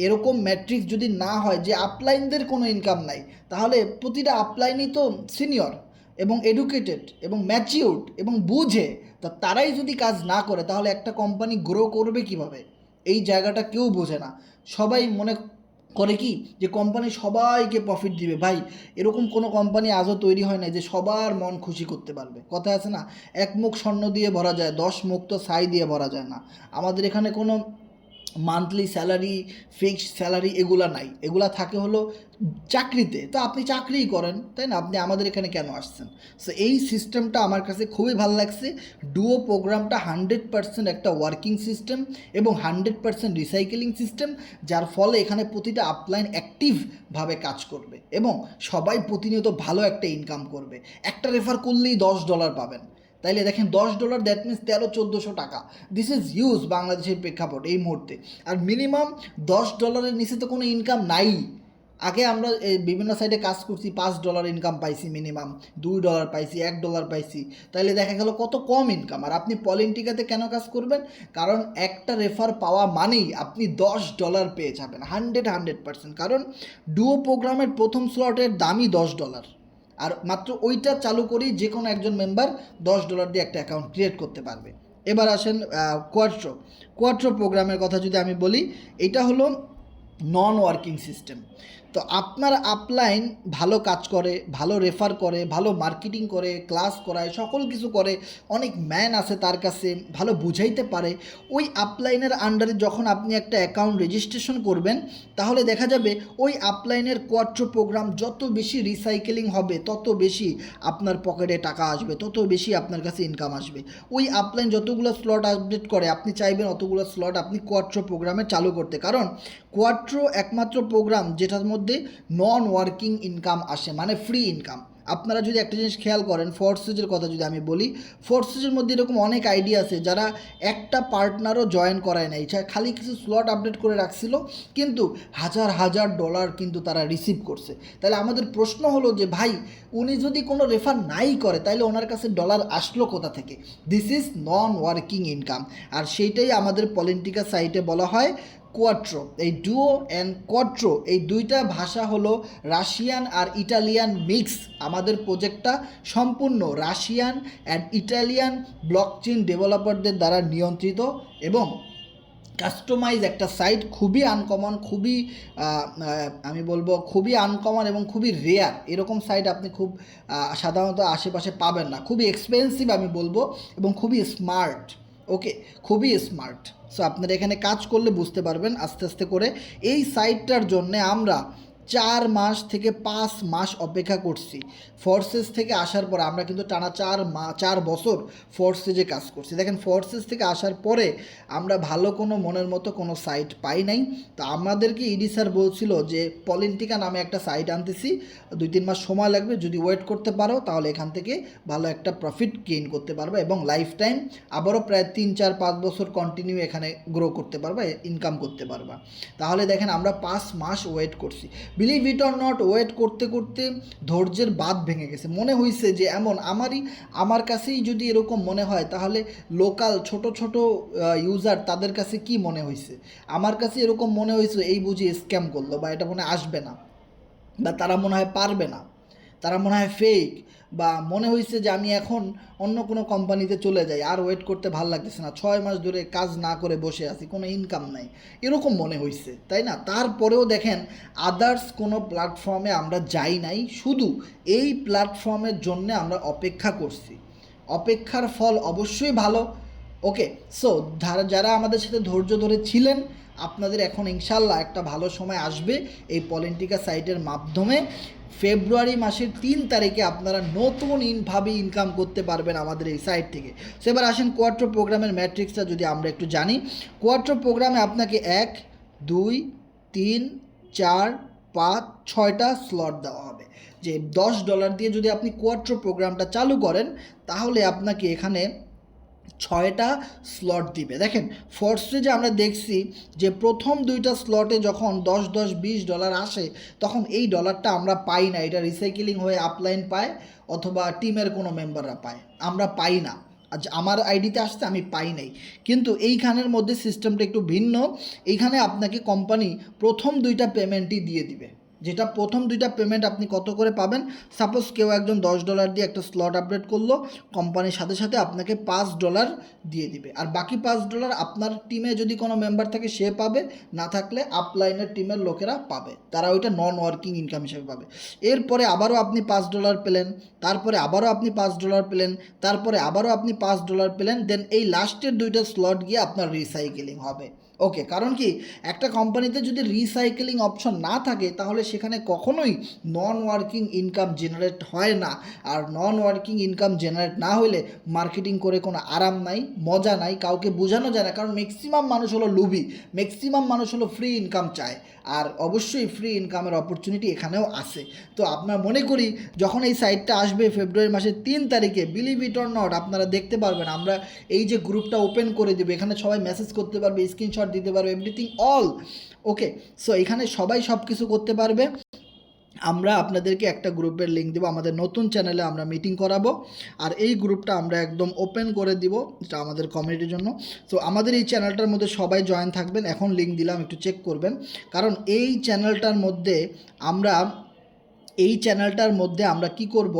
এরকম ম্যাট্রিক্স যদি না হয় যে আপলাইনদের কোনো ইনকাম নাই, তাহলে প্রতিটা আপলাইনই তো সিনিয়র এবং এডুকেটেড এবং ম্যাচিউরড এবং বুঝে, তা তারাই যদি কাজ না করে তাহলে একটা কোম্পানি গ্রো করবে কিভাবে? এই জায়গাটা কেউ বোঝে না। সবাই মনে করে কি যে কোম্পানি সবাইকে প্রফিট দিবে। ভাই এরকম কোনো কোম্পানি আজও তৈরি হয় না যে সবার মন খুশি করতে পারবে। কথা আছে না, 1 মুখ স্বর্ণ দিয়ে ভরা যায়, 10 মুখ তো ছাই দিয়ে ভরা যায় না। আমাদের এখানে কোনো মান্থলি স্যালারি, ফিক্সড স্যালারি এগুলা নাই, এগুলা থাকে হলো চাকরিতে। তো আপনি চাকরিই করেন, তাই না? আপনি আমাদের এখানে কেন আসছেন? সো এই সিস্টেমটা আমার কাছে খুবই ভালো লাগছে। ডুও প্রোগ্রামটা 100% একটা ওয়ার্কিং সিস্টেম এবং 100% রিসাইকেলিং সিস্টেম, যার ফলে এখানে প্রতিটা আপলাইন অ্যাক্টিভভাবে কাজ করবে এবং সবাই প্রতিনিয়ত ভালো একটা ইনকাম করবে। একটা রেফার করলেই $10 পাবেন। তাইলে দেখেন $10, দ্যাট মিনস 1300-1400 টাকা। দিস ইজ হিউজ বাংলাদেশের প্রেক্ষাপট এই মুহূর্তে। আর মিনিমাম $10 নিচে তো কোনো ইনকাম নাই। আগে আমরা বিভিন্ন সাইডে কাজ করছি, $5 ইনকাম পাইছি মিনিমাম, $2 পাইছি, $1 পাইছি। তাইলে দেখা গেল কত কম ইনকাম। আর আপনি পলিটিকাতে কেন কাজ করবেন? কারণ একটা রেফার পাওয়া মানেই আপনি $10 পেয়ে যাবেন, 100%। কারণ ডুও প্রোগ্রামের প্রথম স্লটের দামই $10। আর মাত্র ওইটা চালু করেই যে কোনো একজন মেম্বার $10 দিয়ে একটা অ্যাকাউন্ট ক্রিয়েট করতে পারবে। এবার আসেন কোয়াট্রো প্রোগ্রামের কথা যদি আমি বলি, এটা হলো নন ওয়ার্কিং সিস্টেম। তো আপনার আপলাইন ভালো কাজ করে, ভালো রেফার করে, ভালো মার্কেটিং করে, ক্লাস করায়, সকল কিছু করে, অনেক ম্যান আছে তার কাছে, ভালো বুঝাইতে পারে। ওই আপলাইনের আন্ডারে যখন আপনি একটা অ্যাকাউন্ট রেজিস্ট্রেশন করবেন, তাহলে দেখা যাবে ওই আপলাইনের কোয়াট্রো প্রোগ্রাম যত বেশি রিসাইকেলিং হবে, তত বেশি আপনার পকেটে টাকা আসবে, তত বেশি আপনার কাছে ইনকাম আসবে। ওই আপলাইন যতগুলো স্লট আপডেট করে, আপনি চাইবেন অতগুলো স্লট আপনি কোয়াট্রো প্রোগ্রামে চালু করতে। কারণ কোয়াট্রো একমাত্র প্রোগ্রাম যেটার মধ্যে নন ওয়ার্কিং ইনকাম আসে, মানে ফ্রি ইনকাম। আপনারা যদি একটা জিনিস খেয়াল করেন, ফোর্সেজের কথা যদি আমি বলি, ফোর্সেজের মধ্যে এরকম অনেক আইডিয়া আছে যারা একটা পার্টনারও জয়েন করায় নাই, খালি কিছু স্লট আপডেট করে রাখছিল, কিন্তু $1000 কিন্তু তারা রিসিভ করছে। তাহলে আমাদের প্রশ্ন হলো যে ভাই, উনি যদি কোনো রেফার নাই করে, তাহলে ওনার কাছে ডলার আসলো কোথা থেকে? This is non working income. আর সেইটাই আমাদের পলিটিকা সাইটে বলা হয় কোয়াট্রো। এই ডুও অ্যান্ড কোয়াট্রো এই দুইটা ভাষা হলো রাশিয়ান আর ইটালিয়ান মিক্স। আমাদের প্রজেক্টটা সম্পূর্ণ রাশিয়ান অ্যান্ড ইটালিয়ান ব্লকচেন ডেভেলপারদের দ্বারা নিয়ন্ত্রিত এবং কাস্টমাইজ একটা সাইট, খুবই আনকমন, খুবই আমি বলবো খুবই আনকমন এবং খুবই রেয়ার। এরকম সাইট আপনি খুব সাধারণত আশেপাশে পাবেন না। খুবই এক্সপেন্সিভ আমি বলবো এবং খুবই স্মার্ট। ওকে, খুবই স্মার্ট। সো আপনারা এখানে কাজ করলে বুঝতে পারবেন আস্তে আস্তে করে। এই সাইটটার জন্যে আমরা 4 মাস থেকে 5 মাস অপেক্ষা করছি। ফোর্সেস থেকে আসার পর আমরা কিন্তু টানা 4 বছর ফোর্সেজে কাজ করছি। দেখেন, ফোর্সেস থেকে আসার পরে আমরা ভালো কোনো মনের মতো কোনো সাইট পাই নাই। তো আমাদেরকে ইডি স্যার বলছিল যে পলিটিকা নামে একটা সাইট আনতেছি, 2-3 মাস সময় লাগবে, যদি ওয়েট করতে পারো তাহলে এখান থেকে ভালো একটা প্রফিট গেইন করতে পারবে এবং লাইফ টাইম আবারও প্রায় 3-4-5 বছর কন্টিনিউ এখানে গ্রো করতে পারবা, ইনকাম করতে পারবা। তাহলে দেখেন, আমরা 5 মাস ওয়েট করছি। Believe it or not, wait করতে করতে ধৈর্যের বাঁধ ভেঙে গেছে। মনে হয়েছে যে আমার কাছেই যদি এরকম মনে হয়, তাহলে লোকাল ছোট ছোট ইউজার তাদের কাছে কি মনে হয়েছে? আমার কাছে এরকম মনে হয়েছে এই বুঝি স্ক্যাম করলো, বা এটা মনে আসবে না, বা তারা মনে হয় পারবে না, তারা মনে হয় ফেক, বা মনে হয়েছে যে আমি এখন অন্য কোনো কোম্পানিতে চলে যাই, আর ওয়েট করতে ভালো লাগতেছে না, 6 মাস ধরে কাজ না করে বসে আছি, কোনো ইনকাম নাই, এরকম মনে হয়েছে, তাই না? তারপরেও দেখেন, আদার্স কোনো প্ল্যাটফর্মে আমরা যাই নাই, শুধু এই প্ল্যাটফর্মের জন্য আমরা অপেক্ষা করছি। অপেক্ষার ফল অবশ্যই ভালো। ওকে, সো যারা আমাদের সাথে ধৈর্য ধরে ছিলেন, আপনাদের এখন ইনশাল্লাহ একটা ভালো সময় আসবে। এই পলিটিকা সাইটের মাধ্যমে ফেব্রুয়ারি মাসের 3 তারিখে আপনারা নতুনভাবে ইনকাম করতে পারবেন আমাদের এই সাইট থেকে। সো এবার আসেন কোয়াট্রো প্রোগ্রামের ম্যাট্রিক্সটা যদি আমরা একটু জানি। কোয়াট্রো প্রোগ্রামে আপনাকে 1, 2, 3, 4, 5, 6টা স্লট দেওয়া হবে। যে $10 দিয়ে যদি আপনি কোয়াট্রো প্রোগ্রামটা চালু করেন, তাহলে আপনাকে এখানে 6টা স্লট দিবে। দেখেন, ফোর্সেজে আমরা দেখছি যে প্রথম 2টা স্লটে যখন $10-20 আসে, তখন এই ডলারটা আমরা পাই না। এটা রিসাইকেলিং হয়ে আপলাইন পায় অথবা টিমের কোনো মেম্বাররা পায়, আমরা পাই না। আজ আমার আইডিতে আসতে আমি পাই নাই। কিন্তু এইখানের মধ্যে সিস্টেমটা একটু ভিন্ন। এইখানে আপনাকে কোম্পানি প্রথম 2টা পেমেন্টই দিয়ে দিবে। যেটা প্রথম 2টা পেমেন্ট আপনি কত করে পাবেন? সাপোজ কেউ একজন $10 দিয়ে একটা স্লট আপডেট করলো, কোম্পানির সাথে সাথে আপনাকে $5 দিয়ে দিবে। আর বাকি $5 আপনার টিমে যদি কোনো মেম্বার থাকে সে পাবে, না থাকলে আপলাইনের টিমের লোকেরা পাবে, তারা ওইটা নন ওয়ার্কিং ইনকাম হিসেবে পাবে। এরপরে আবারও আপনি $5 পেলেন, তারপরে আবারও আপনি $5 পেলেন, তারপরে আবারও আপনি $5 পেলেন, দেন এই লাস্টের 2টা স্লট গিয়ে আপনার রিসাইকেলিং হবে। ওকে, কারণ কি একটা কোম্পানিতে যদি রিসাইকেলিং অপশন না থাকে তাহলে সেখানে কখনোই নন ওয়ার্কিং ইনকাম জেনারেট হয় না। আর নন ওয়ার্কিং ইনকাম জেনারেট না হলে মার্কেটিং করে কোনো আরাম নাই, মজা নাই, কাউকে বোঝানো যায় না। কারণ ম্যাক্সিমাম মানুষ হলো লুবি, ম্যাক্সিমাম মানুষ হলো ফ্রি ইনকাম চায়। আর অবশ্যই ফ্রি ইনকামের অপরচুনিটি এখানেও আছে। তো আপনার মনে করি যখন এই সাইটটা আসবে ফেব্রুয়ারি মাসের 3 তারিখে, বিলিভ ইট অর নট, আপনারা দেখতে পারবেন আমরা এই যে গ্রুপটা ওপেন করে দেবো, এখানে সবাই মেসেজ করতে পারবে, স্ক্রিনশট দিতে পারবে, এভরিথিং অল ওকে। সো এখানে সবাই সব কিছু করতে পারবে। আমরা আপনাদেরকে একটা গ্রুপের লিঙ্ক দেবো, আমাদের নতুন চ্যানেলে আমরা মিটিং করাবো। আর এই গ্রুপটা আমরা একদম ওপেন করে দিব, এটা আমাদের কমিউনিটির জন্য। তো আমাদের এই চ্যানেলটার মধ্যে সবাই জয়েন থাকবেন। এখন লিঙ্ক দিলাম, একটু চেক করবেন। কারণ এই চ্যানেলটার মধ্যে আমরা কি করব,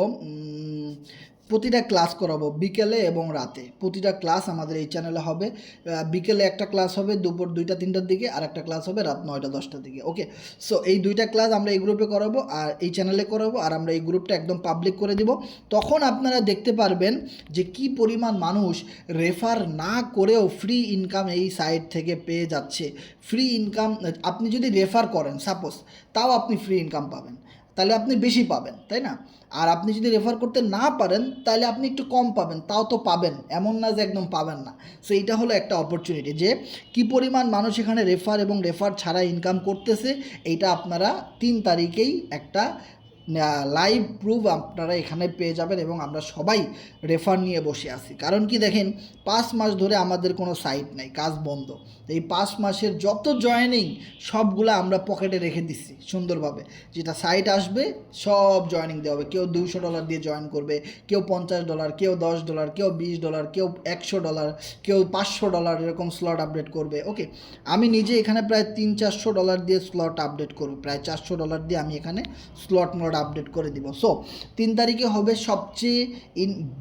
প্রতিটা ক্লাস করাবো বিকেলে এবং রাতে। প্রতিটা ক্লাস আমাদের এই চ্যানেলে হবে। বিকেলে একটা ক্লাস হবে দুপুর 2টা-3টার দিকে, আর একটা ক্লাস হবে রাত 9টা-10টার দিকে। ওকে, সো এই 2টা ক্লাস আমরা এই গ্রুপে করাবো আর এই চ্যানেলে করাবো। আর আমরা এই গ্রুপটা একদম পাবলিক করে দিব। তখন আপনারা দেখতে পারবেন যে কি পরিমাণ মানুষ রেফার না করেও ফ্রি ইনকাম এই সাইট থেকে পেয়ে যাচ্ছে। ফ্রি ইনকাম আপনি যদি রেফার করেন সাপোজ, তাও আপনি ফ্রি ইনকাম পাবেন, তাহলে আপনি বেশি পাবেন, তাই না? আর আপনি যদি রেফার করতে না পারেন তাহলে আপনি একটু কম পাবেন, তাও তো পাবেন, এমন না যে একদম পাবেন না। সো এইটা হলো একটা অপরচুনিটি যে কি পরিমাণ মানুষ এখানে রেফার এবং রেফার ছাড়া ইনকাম করতেছে। এইটা আপনারা 3 তারিখেই একটা লাইভ প্রুফ আপনারা এখানে পেয়ে যাবেন। এবং আমরা সবাই রেফার নিয়ে বসে আছি। কারণ কি দেখেন, 5 মাস ধরে আমাদের কোনো সাইট নাই, কাজ বন্ধ। এই 5 মাসের যত জয়েনিং সবগুলো আমরা পকেটে রেখে দিচ্ছি সুন্দরভাবে। যেটা সাইট আসবে সব জয়েনিং দেওয়া হবে। কেউ $200 দিয়ে জয়েন করবে, কেউ $50, কেউ $10, কেউ $20, কেউ $100, কেউ $500 এরকম স্লট আপডেট করবে। ওকে, আমি নিজে এখানে প্রায় $300-400 দিয়ে স্লট আপডেট করব, প্রায় $400 দিয়ে আমি এখানে স্লট মোড আপডেট করে দিব। সো 3 তারিখে হবে সবচেয়ে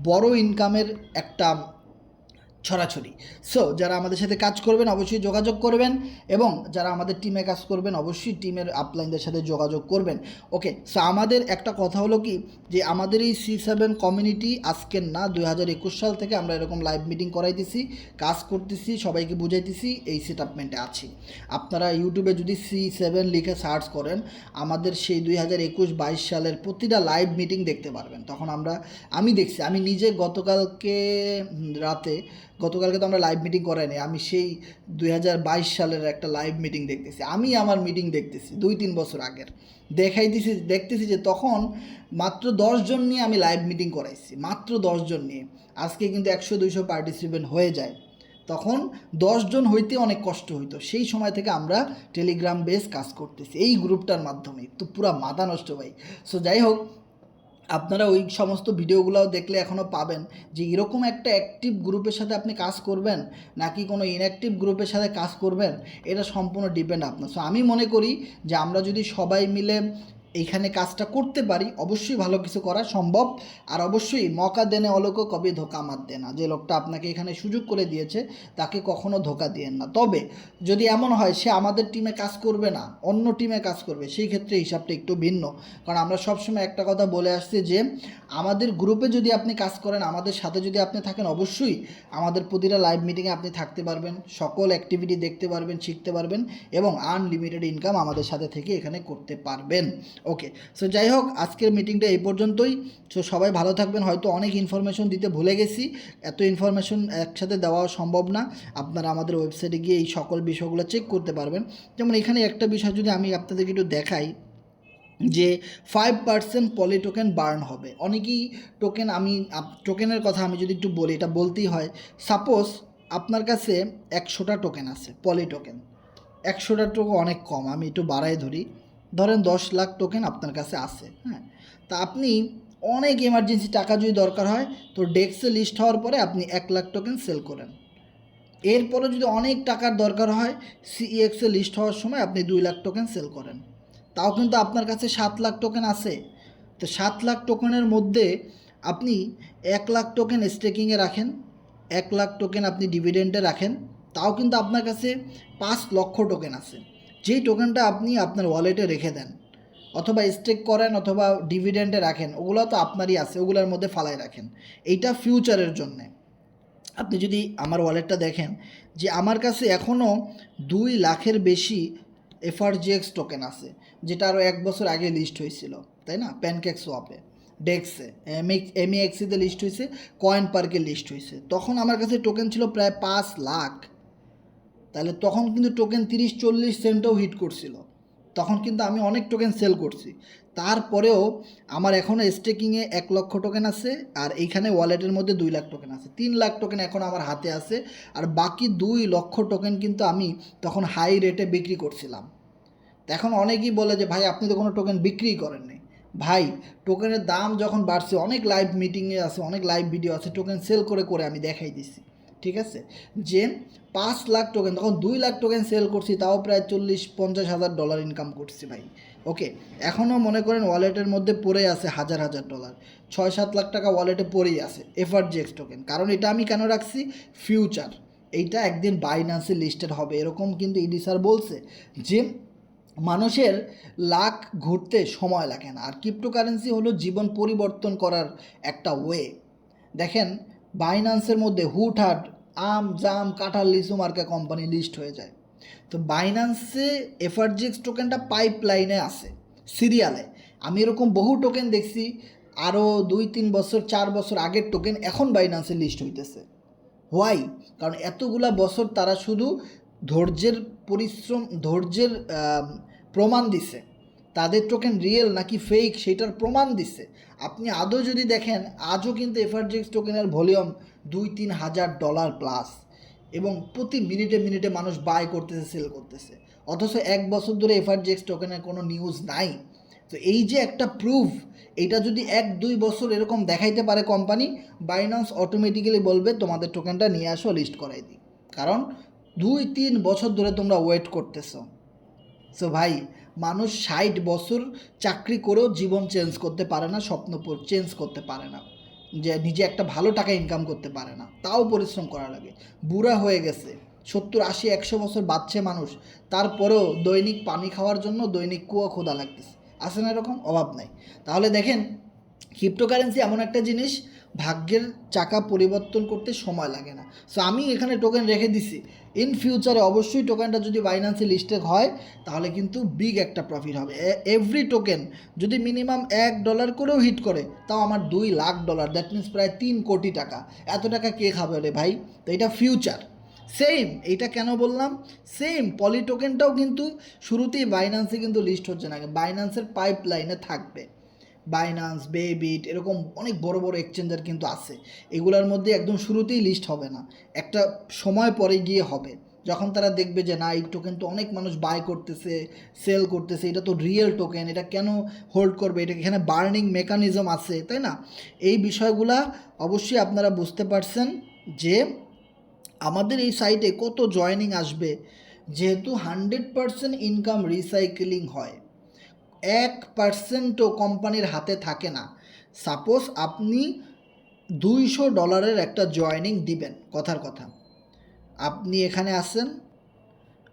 বড় ইনকামের একটা ছড়াছড়ি। সো যারা আমাদের সাথে কাজ করবেন অবশ্যই যোগাযোগ করবেন, এবং যারা আমাদের টিমে কাজ করবেন অবশ্যই টিমের আপলাইনদের সাথে যোগাযোগ করবেন। ওকে, সো আমাদের একটা কথা হলো কি, যে আমাদের এই C7 কমিউনিটি আজকের না, 2021 সাল থেকে আমরা এরকম লাইভ মিটিং করাইতেছি, কাজ করতেছি, সবাইকে বুঝাইতেছি, এই সেটআপমেন্টে আছি। আপনারা ইউটিউবে যদি C7 লিখে সার্চ করেন, আমাদের সেই 2021-22 সালের প্রতিটা লাইভ মিটিং দেখতে পারবেন। তখন আমি দেখছি, আমি নিজে গতকালকে তো আমরা লাইভ মিটিং করাইনি, আমি সেই 2022 সালের একটা লাইভ মিটিং দেখতেছি। আমি আমার মিটিং দেখতেছি 2-3 বছর আগের, দেখতেছি যে তখন মাত্র 10 জন নিয়ে আমি লাইভ মিটিং করাইছি, মাত্র 10 জন নিয়ে। আজকে কিন্তু 100-200 পার্টিসিপেন্ট হয়ে যায়। তখন 10 জন হইতে অনেক কষ্ট হইতো। সেই সময় থেকে আমরা টেলিগ্রাম বেস কাজ করতেছি এই গ্রুপটার মাধ্যমে। তো পুরা মাথা নষ্ট ভাই। সো যাই হোক, আপনারা ওই সমস্ত ভিডিওগুলোও দেখলে এখনও পাবেন যে এরকম একটা অ্যাক্টিভ গ্রুপের সাথে আপনি কাজ করবেন নাকি কোনো ইনঅ্যাক্টিভ গ্রুপের সাথে কাজ করবেন, এটা সম্পূর্ণ ডিপেন্ড আপনার। সো আমি মনে করি যে আমরা যদি সবাই মিলে এইখানে কাজটা করতে পারি, অবশ্যই ভালো কিছু করা সম্ভব। আর অবশ্যই মকা দেনে অলোক কবে ধোকা মার দে না। যে লোকটা আপনাকে এখানে সুযোগ করে দিয়েছে তাকে কখনো ধোকা দিয়েন না। তবে যদি এমন হয় সে আমাদের টিমে কাজ করবে না, অন্য টিমে কাজ করবে, সেই ক্ষেত্রে হিসাবটা একটু ভিন্ন। কারণ আমরা সবসময় একটা কথা বলে আসছি যে আমাদের গ্রুপে যদি আপনি কাজ করেন, আমাদের সাথে যদি আপনি থাকেন, অবশ্যই আমাদের প্রতিটা লাইভ মিটিংয়ে আপনি থাকতে পারবেন, সকল অ্যাক্টিভিটি দেখতে পারবেন, শিখতে পারবেন, এবং আনলিমিটেড ইনকাম আমাদের সাথে থেকে এখানে করতে পারবেন। ওকে, সো যাই হোক, আজকের মিটিংটা এই পর্যন্তই। সো সবাই ভালো থাকবেন। হয়তো অনেক ইনফরমেশন দিতে ভুলে গেছি, এত ইনফরমেশন একসাথে দেওয়া সম্ভব না। আপনারা আমাদের ওয়েবসাইটে গিয়ে এই সকল বিষয়গুলো চেক করতে পারবেন। যেমন এখানে একটা বিষয় যদি আমি আপনাদেরকে একটু দেখাই, যে 5% পলি টোকেন বার্ন হবে। অনেকেই টোকেনের কথা আমি যদি একটু বলি, এটা বলতেই হয়। সাপোজ আপনার কাছে 100টা টোকেন আছে, পলি টোকেন 100টা টোকেন অনেক কম, আমি একটু বাড়াই ধরেন 10 লাখ টোকেন আপনার কাছে আছে। হ্যাঁ, তা আপনি অনেক এমার্জেন্সি টাকা যদি দরকার হয়, তো ডেক্সে লিস্ট হওয়ার পরে আপনি 1 লাখ টোকেন সেল করেন। এরপরে যদি অনেক টাকার দরকার হয়, CEXে লিস্ট হওয়ার সময় আপনি 2 লাখ টোকেন সেল করেন। তাও কিন্তু আপনার কাছে 7 লাখ টোকেন আছে। তো 7 লাখ টোকেনের মধ্যে আপনি 1 লাখ টোকেন স্টেকিংয়ে রাখেন, 1 লাখ টোকেন আপনি ডিভিডেন্ডে রাখেন, তাও কিন্তু আপনার কাছে 5 লক্ষ টোকেন আছে। যেই টোকেনটা আপনি আপনার ওয়ালেটে রেখে দেন, অথবা স্টেক করেন, অথবা ডিভিডেন্ডে রাখেন, ওগুলো তো আপনারই আছে, ওগুলোর মধ্যে ফালাই রাখেন। এইটা ফিউচারের জন্যে। আপনি যদি আমার ওয়ালেটটা দেখেন যে আমার কাছে এখনও 2 লাখের বেশি এফআরজিএক্স টোকেন আছে, যেটা আরও 1 বছর আগে লিস্ট হয়েছিল, তাই না? প্যানকেক সোয়াপে, ডেক্সে, এমএক্সিতে লিস্ট হয়েছে, কয়েন পার্কে লিস্ট হয়েছে। তখন আমার কাছে টোকেন ছিল প্রায় 5 লাখ। তাহলে তখন কিন্তু টোকেন 30-40 সেন্টও হিট করছিল। তখন কিন্তু আমি অনেক টোকেন সেল করছি। তারপরেও আমার এখনও স্টেকিংয়ে 1 লক্ষ টোকেন আছে, আর এইখানে ওয়ালেটের মধ্যে 2 লাখ টোকেন আছে। 3 লাখ টোকেন এখন আমার হাতে আছে, আর বাকি 2 লক্ষ টোকেন কিন্তু আমি তখন হাই রেটে বিক্রি করছিলাম। তো এখন অনেকেই বলে যে ভাই আপনি তো কোনো টোকেন বিক্রি করেননি। ভাই, টোকেনের দাম যখন বাড়ছে, অনেক লাইভ মিটিংয়ে আছে, অনেক লাইভ ভিডিও আছে, টোকেন সেল করে করে আমি দেখাই দিছি, ঠিক আছে? যে 5 লাখ টোকেন, তখন 2 লাখ টোকেন সেল করছি, তাও প্রায় 40-50 হাজার ডলার ইনকাম করছি ভাই। ওকে, এখনও মনে করেন ওয়ালেটের মধ্যে পড়ে আছে হাজার হাজার ডলার, 6-7 লাখ টাকা ওয়ালেটে পড়েই আছে এফআরজিএক্স টোকেন। কারণ এটা আমি কেন রাখছি? ফিউচার, এইটা একদিন বাইন্যান্সে লিস্টেড হবে, এরকম কিন্তু ইডি স্যার বলছে যে মানুষের লাখ ঘুরতে সময় লাগে না। আর ক্রিপ্টোকারেন্সি হলো জীবন পরিবর্তন করার একটা ওয়ে। দেখেন, বাইন্যান্সের মধ্যে হুটহাট আম জাম কাঁঠাল লিচু মার্কা কোম্পানি লিস্ট হয়ে যায়। তো বাইন্যান্সে এফআরজিএক্স টোকেনটা পাইপলাইনে আছে, সিরিয়ালে। আমি এরকম বহু টোকেন দেখছি, আরও 2-3 বছর 4 বছর আগের টোকেন এখন বাইন্যান্সে লিস্ট হইতেছে। হোয়াই? কারণ এতগুলা বছর তারা শুধু ধৈর্যের পরিশ্রম, ধৈর্যের প্রমাণ দিছে। তাদের টোকেন রিয়েল নাকি ফেক সেটার প্রমাণ দিছে। আপনি আদৌ যদি দেখেন, আজও কিন্তু এফআরজিএক্স টোকেনের ভলিউম 2-3 হাজার ডলার প্লাস, এবং প্রতি মিনিটে মিনিটে মানুষ বাই করতেছে, সেল করতেছে। অথচ 1 বছর ধরে এফআরজিএক্স টোকেনের কোনো নিউজ নাই। তো এই যে একটা প্রুফ, এইটা যদি 1-2 বছর এরকম দেখাইতে পারে কোম্পানি, বাইন্যান্স অটোমেটিক্যালি বলবে তোমাদের টোকেনটা নিয়ে আসো, লিস্ট করাই দিই। কারণ 2-3 বছর ধরে তোমরা ওয়েট করতেছো। সো ভাই, মানুষ 60 বছর চাকরি করেও জীবন চেঞ্জ করতে পারে না, স্বপ্ন চেঞ্জ করতে পারে না, যে নিজে একটা ভালো টাকা ইনকাম করতে পারে না, তাও পরিশ্রম করা লাগে। বুড়া হয়ে গেছে, 70-80-100 বছর বাঁচছে মানুষ, তারপরেও দৈনিক পানি খাওয়ার জন্য দৈনিক কুয়া খোদা লাগতেছে। আছে না এরকম? অভাব নাই। তাহলে দেখেন, ক্রিপ্টোকারেন্সি এমন একটা জিনিস, ভাগ্যের চাকা পরিবর্তন করতে সময় লাগে না। সো আমি এখানে টোকেন রেখে দিছি, ইন ফিউচারে অবশ্যই টোকেনটা যদি বাইন্যান্সে লিস্টেড হয় তাহলে কিন্তু বিগ একটা প্রফিট হবে। এভরি টোকেন যদি মিনিমাম $1 করেও হিট করে, তাও আমার $2 লাখ, দ্যাট মিনস প্রায় 3 কোটি টাকা। এত টাকা কে খাবে রে ভাই? তো এটা ফিউচার। সেম, এইটা কেন বললাম সেম, পলি টোকেনটাও কিন্তু শুরুতেই বাইন্যান্সে কিন্তু লিস্ট হচ্ছে না, বাইন্যান্সের পাইপলাইনে থাকবে। বাইন্যান্স, বেবিট, এরকম অনেক বড় বড় এক্সচেঞ্জার কিন্তু আছে। এগুলোর মধ্যে একদম শুরুতেই লিস্ট হবে না, একটা সময় পরে গিয়ে হবে, যখন তারা দেখবে যে না, এই টোকেন তো অনেক মানুষ বাই করতেছে, সেল করতেছে, এটা তো রিয়েল টোকেন, এটা কেন হোল্ড করবে, এটা এখানে বার্নিং মেকানিজম আছে, তাই না? এই বিষয়গুলা অবশ্যই আপনারা বুঝতে পারছেন যে আমাদের এই সাইটে কত জয়েনিং আসবে, যেহেতু 100% ইনকাম রিসাইকেলিং হয়, 1%ও কোম্পানির হাতে থাকে না। সাপোজ আপনি $200 একটা জয়েনিং দিবেন, কথার কথা, আপনি এখানে আসেন,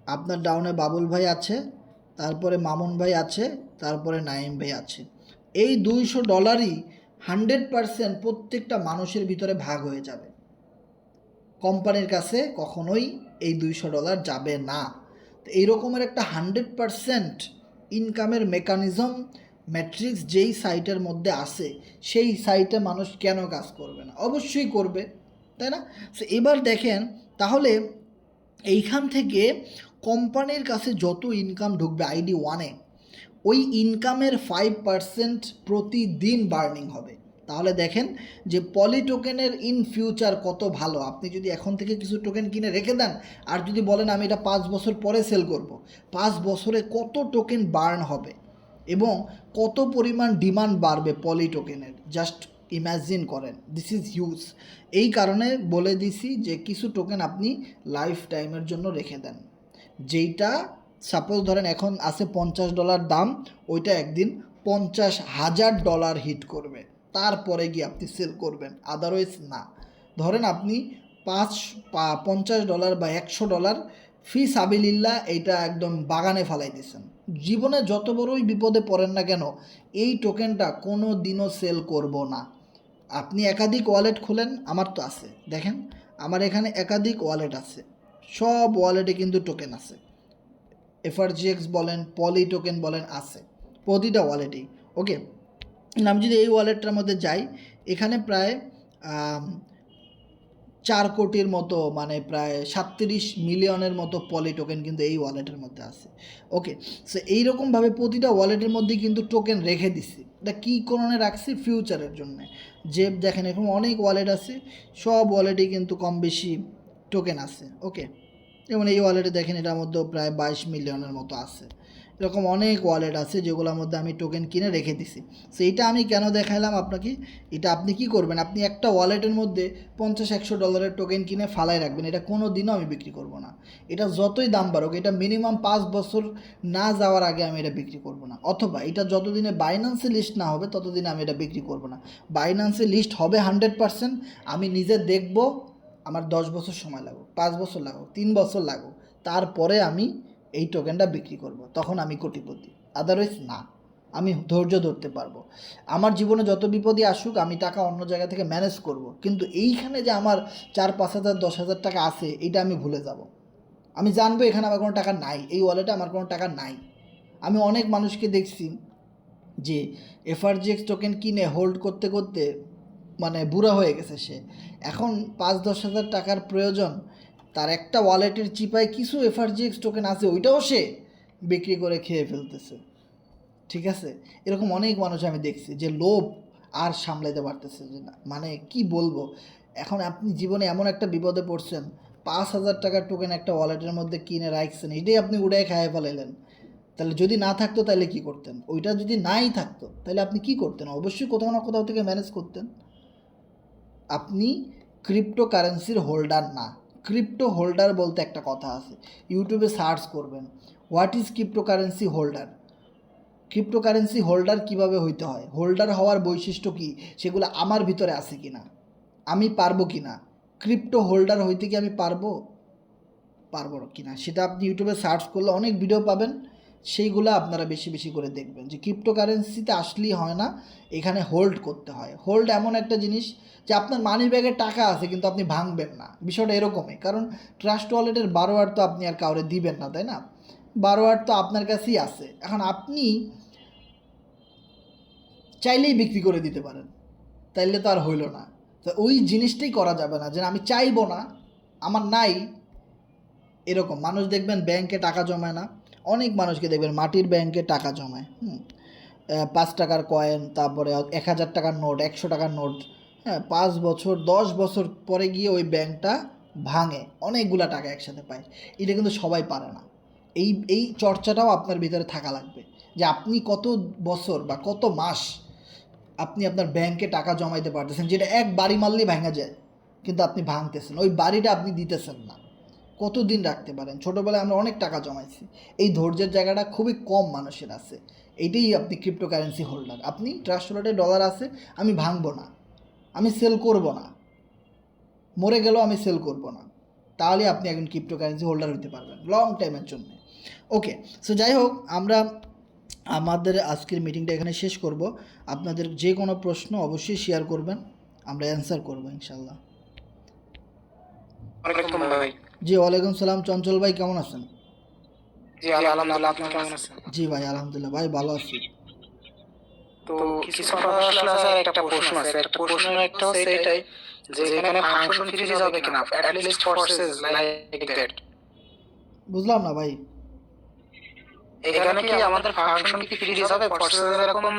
আপনার ডাউনে বাবুল ভাই আছে, তারপরে মামুন ভাই আছে, তারপরে নাইম ভাই আছে। এই $200ই 100% প্রত্যেকটা মানুষের ভিতরে ভাগ হয়ে যাবে। কোম্পানির কাছে কখনোই এই $200 যাবে না। তো এই রকমের একটা 100% ইনকামের মেকানিজম ম্যাট্রিক্স যেই সাইটের মধ্যে আসে, সেই সাইটে মানুষ কেন কাজ করবে না? অবশ্যই করবে, তাই না? সো এবার দেখেন, তাহলে এইখান থেকে কোম্পানির কাছে যত ইনকাম ঢুকবে ID1-এ, ওই ইনকামের 5% প্রতিদিন বার্নিং হবে। তাহলে দেখেন যে পলি টোকেনের ইন ফিউচার কত ভালো। আপনি যদি এখন থেকে কিছু টোকেন কিনে রেখে দেন, আর যদি বলেন আমি এটা 5 বছর পরে সেল করব, 5 বছরে কত টোকেন বার্ন হবে এবং কত পরিমাণ ডিমান্ড বাড়বে পলি টোকেনের, জাস্ট ইম্যাজিন করেন। This is huge. এই কারণে বলে দিছি যে কিছু টোকেন আপনি লাইফ টাইমের জন্য রেখে দেন, যেইটা সাপোজ ধরেন এখন আছে $50 দাম, ওইটা একদিন $50,000 হিট করবে, তারপরে গিয়ে আপনি সেল করবেন, আদারওয়াইজ না। ধরেন আপনি $50 বা $100 ফি সাবিলিল্লাহ এইটা একদম বাগানে ফালাই দিয়েছেন, জীবনে যত বড়ই বিপদে পড়েন না কেন, এই টোকেনটা কোনো দিনও সেল করব না। আপনি একাধিক ওয়ালেট খুলেন, আমার তো আছে, দেখেন আমার এখানে একাধিক ওয়ালেট আছে, সব ওয়ালেটে কিন্তু টোকেন আছে। FRGX বলেন, পলি টোকেন বলেন, আছে প্রতিটা ওয়ালেটেই। ওকে, আমি যদি এই ওয়ালেটটার মধ্যে যাই, এখানে প্রায় 4 কোটির মতো, মানে প্রায় 37 মিলিয়নের মতো পলি টোকেন কিন্তু এই ওয়ালেটের মধ্যে আছে। ওকে, সো এইরকমভাবে প্রতিটা ওয়ালেটের মধ্যে কিন্তু টোকেন রেখে দিছি। এটা কী কারণে রাখছি? ফিউচারের জন্য। যে দেখেন এরকম অনেক ওয়ালেট আছে, সব ওয়ালেটেই কিন্তু কম বেশি টোকেন আছে। ওকে, যেমন এই ওয়ালেটে দেখেন এটার মধ্যেও প্রায় 22 মিলিয়নের মতো আছে। এরকম অনেক ওয়ালেট আছে যেগুলোর মধ্যে আমি টোকেন কিনে রেখে দিছি। সো এইটা আমি কেন দেখাইলাম আপনাকে? এটা আপনি কি করবেন, আপনি একটা ওয়ালেটের মধ্যে $50-100 টোকেন কিনে ফালাই রাখবেন, এটা কোনো দিনও আমি বিক্রি করব না। এটা যতই দাম বাড়ুক, এটা মিনিমাম 5 বছর না যাওয়ার আগে আমি এটা বিক্রি করব না। অথবা এটা যতদিনে বাইন্যান্সে লিস্ট না হবে ততদিনে আমি এটা বিক্রি করব না। বাইন্যান্সে লিস্ট হবে 100%, আমি নিজে দেখব, আমার 10 বছর সময় লাগুক, 5 বছর লাগুক, 3 বছর লাগুক, তারপরে আমি এই টোকেনটা বিক্রি করব, তখন আমি কোটিপতি। আদারওয়াইজ না, আমি ধৈর্য ধরতে পারবো। আমার জীবনে যত বিপদই আসুক, আমি টাকা অন্য জায়গা থেকে ম্যানেজ করব, কিন্তু এইখানে যে আমার 4-5 হাজার 10 হাজার টাকা আছে, এইটা আমি ভুলে যাব। আমি জানবো এখানে আমার কোনো টাকা নাই, এই ওয়ালেটে আমার কোনো টাকা নাই। আমি অনেক মানুষকে দেখছি যে FRGX টোকেন কিনে হোল্ড করতে করতে মানে বুড়া হয়ে গেছে সে। এখন 5-10 হাজার টাকার প্রয়োজন, তার একটা ওয়ালেটের চিপায় কিছু FRGX টোকেন আছে, ওইটাও সে বিক্রি করে খেয়ে ফেলতেছে। ঠিক আছে, এরকম অনেক মানুষ আমি দেখছি যে লোভ আর সামলাইতে পারতেছে যে না, মানে কি বলবো। এখন আপনি জীবনে এমন একটা বিপদে পড়ছেন, 5,000 টাকার টোকেন একটা ওয়ালেটের মধ্যে কিনে রাখছেন, এটাই আপনি উড়াই খাইয়ে ফেলাইলেন। তাহলে যদি না থাকতো তাহলে কি করতেন? ওইটা যদি নাই থাকতো তাহলে আপনি কি করতেন? অবশ্যই কোথাও না কোথাও থেকে ম্যানেজ করতেন। আপনি ক্রিপ্টোকারেন্সির হোল্ডার না। ক্রিপ্টো হোল্ডার বলতে একটা কথা আছে, ইউটিউবে সার্চ করবেন, what is cryptocurrency holder. Cryptocurrency holder কিভাবে হইতে হয়, হোল্ডার হওয়ার বৈশিষ্ট্য কী, সেগুলো আমার ভিতরে আছে কি না, আমি পারবো কি না, ক্রিপ্টো হোল্ডার হইতে কি আমি পারবো কি না, সেটা আপনি ইউটিউবে সার্চ করলে অনেক ভিডিও পাবেন। সেইগুলো আপনারা বেশি বেশি করে দেখবেন যে ক্রিপ্টোকারেন্সিতে আসলেই হয় না, এখানে হোল্ড করতে হয়। হোল্ড এমন একটা জিনিস যে আপনার মানি ব্যাগে টাকা আছে কিন্তু আপনি ভাঙবেন না, বিষয়টা এরকমই। কারণ ট্রাস্ট ওয়ালেটের 12 তো আপনি আর কাউরে দিবেন না, তাই না? 12 তো আপনার কাছেই আছে। এখন আপনি চাইলেই বিক্রি করে দিতে পারেন, তাইলে তো আর হইল না। তো ওই জিনিসটাই করা যাবে না যে আমি চাইবো না, আমার নাই। এরকম মানুষ দেখবেন ব্যাংকে টাকা জমায় না, অনেক মানুষকে দেখবেন মাটির ব্যাংকে টাকা জমায়। 5 টাকার কয়েন, তারপরে 1,000 টাকার নোট, 100 টাকার নোট, হ্যাঁ, 5 বছর 10 বছর পরে গিয়ে ওই ব্যাংকটা ভাঙে, অনেকগুলা টাকা একসাথে পায়। এটা কিন্তু সবাই পারে না। এই চর্চাটাও আপনার ভিতরে থাকা লাগবে যে আপনি কত বছর বা কত মাস আপনি আপনার ব্যাংকে টাকা জমাইতে পারতেছেন, যেটা এক বাড়ি মারলেই ভাঙা যায়, কিন্তু আপনি ভাঙতেছেন, ওই বাড়িটা আপনি দিতেছেন না। কতদিন রাখতে পারেন? ছোটোবেলায় আমরা অনেক টাকা জমাইছি, এই ধৈর্যের জায়গাটা খুবই কম মানুষের আছে। এইটাই আপনি ক্রিপ্টোকারেন্সি হোল্ডার। আপনি ট্রাস্ট ওয়ালেটে ডলার আছে, আমি ভাঙবো না, আমি সেল করব না, মরে গেলেও আমি সেল করব না, তাহলে আপনি একজন ক্রিপ্টোকারেন্সি হোল্ডার হতে পারবেন লং টাইমের জন্য। ওকে, সো যাই হোক, আমরা আমাদের আজকের মিটিংটা এখানে শেষ করব। আপনাদের যে কোনো প্রশ্ন অবশ্যই শেয়ার করবেন, আমরা অ্যান্সার করবো ইনশাল্লাহ। জি, ওয়ালাইকুম সালাম। চঞ্চল ভাই কেমন আছেন? জি আলহামদুলিল্লাহ, আপনি কেমন আছেন? জি ভাই, আলহামদুলিল্লাহ ভাই, ভালো আছি। তো কিছু কথা আসলে আছে, একটা প্রশ্ন আছে, একটা প্রশ্ন একটা হচ্ছে এটাই যে এখানে ফাংশন ফ্রিজ হবে কিনা, at least forces like that। বুঝলাম না ভাই। এখানে কি আমাদের ফাংশন কি ফ্রিজ হবে? ফর্সেস এরকম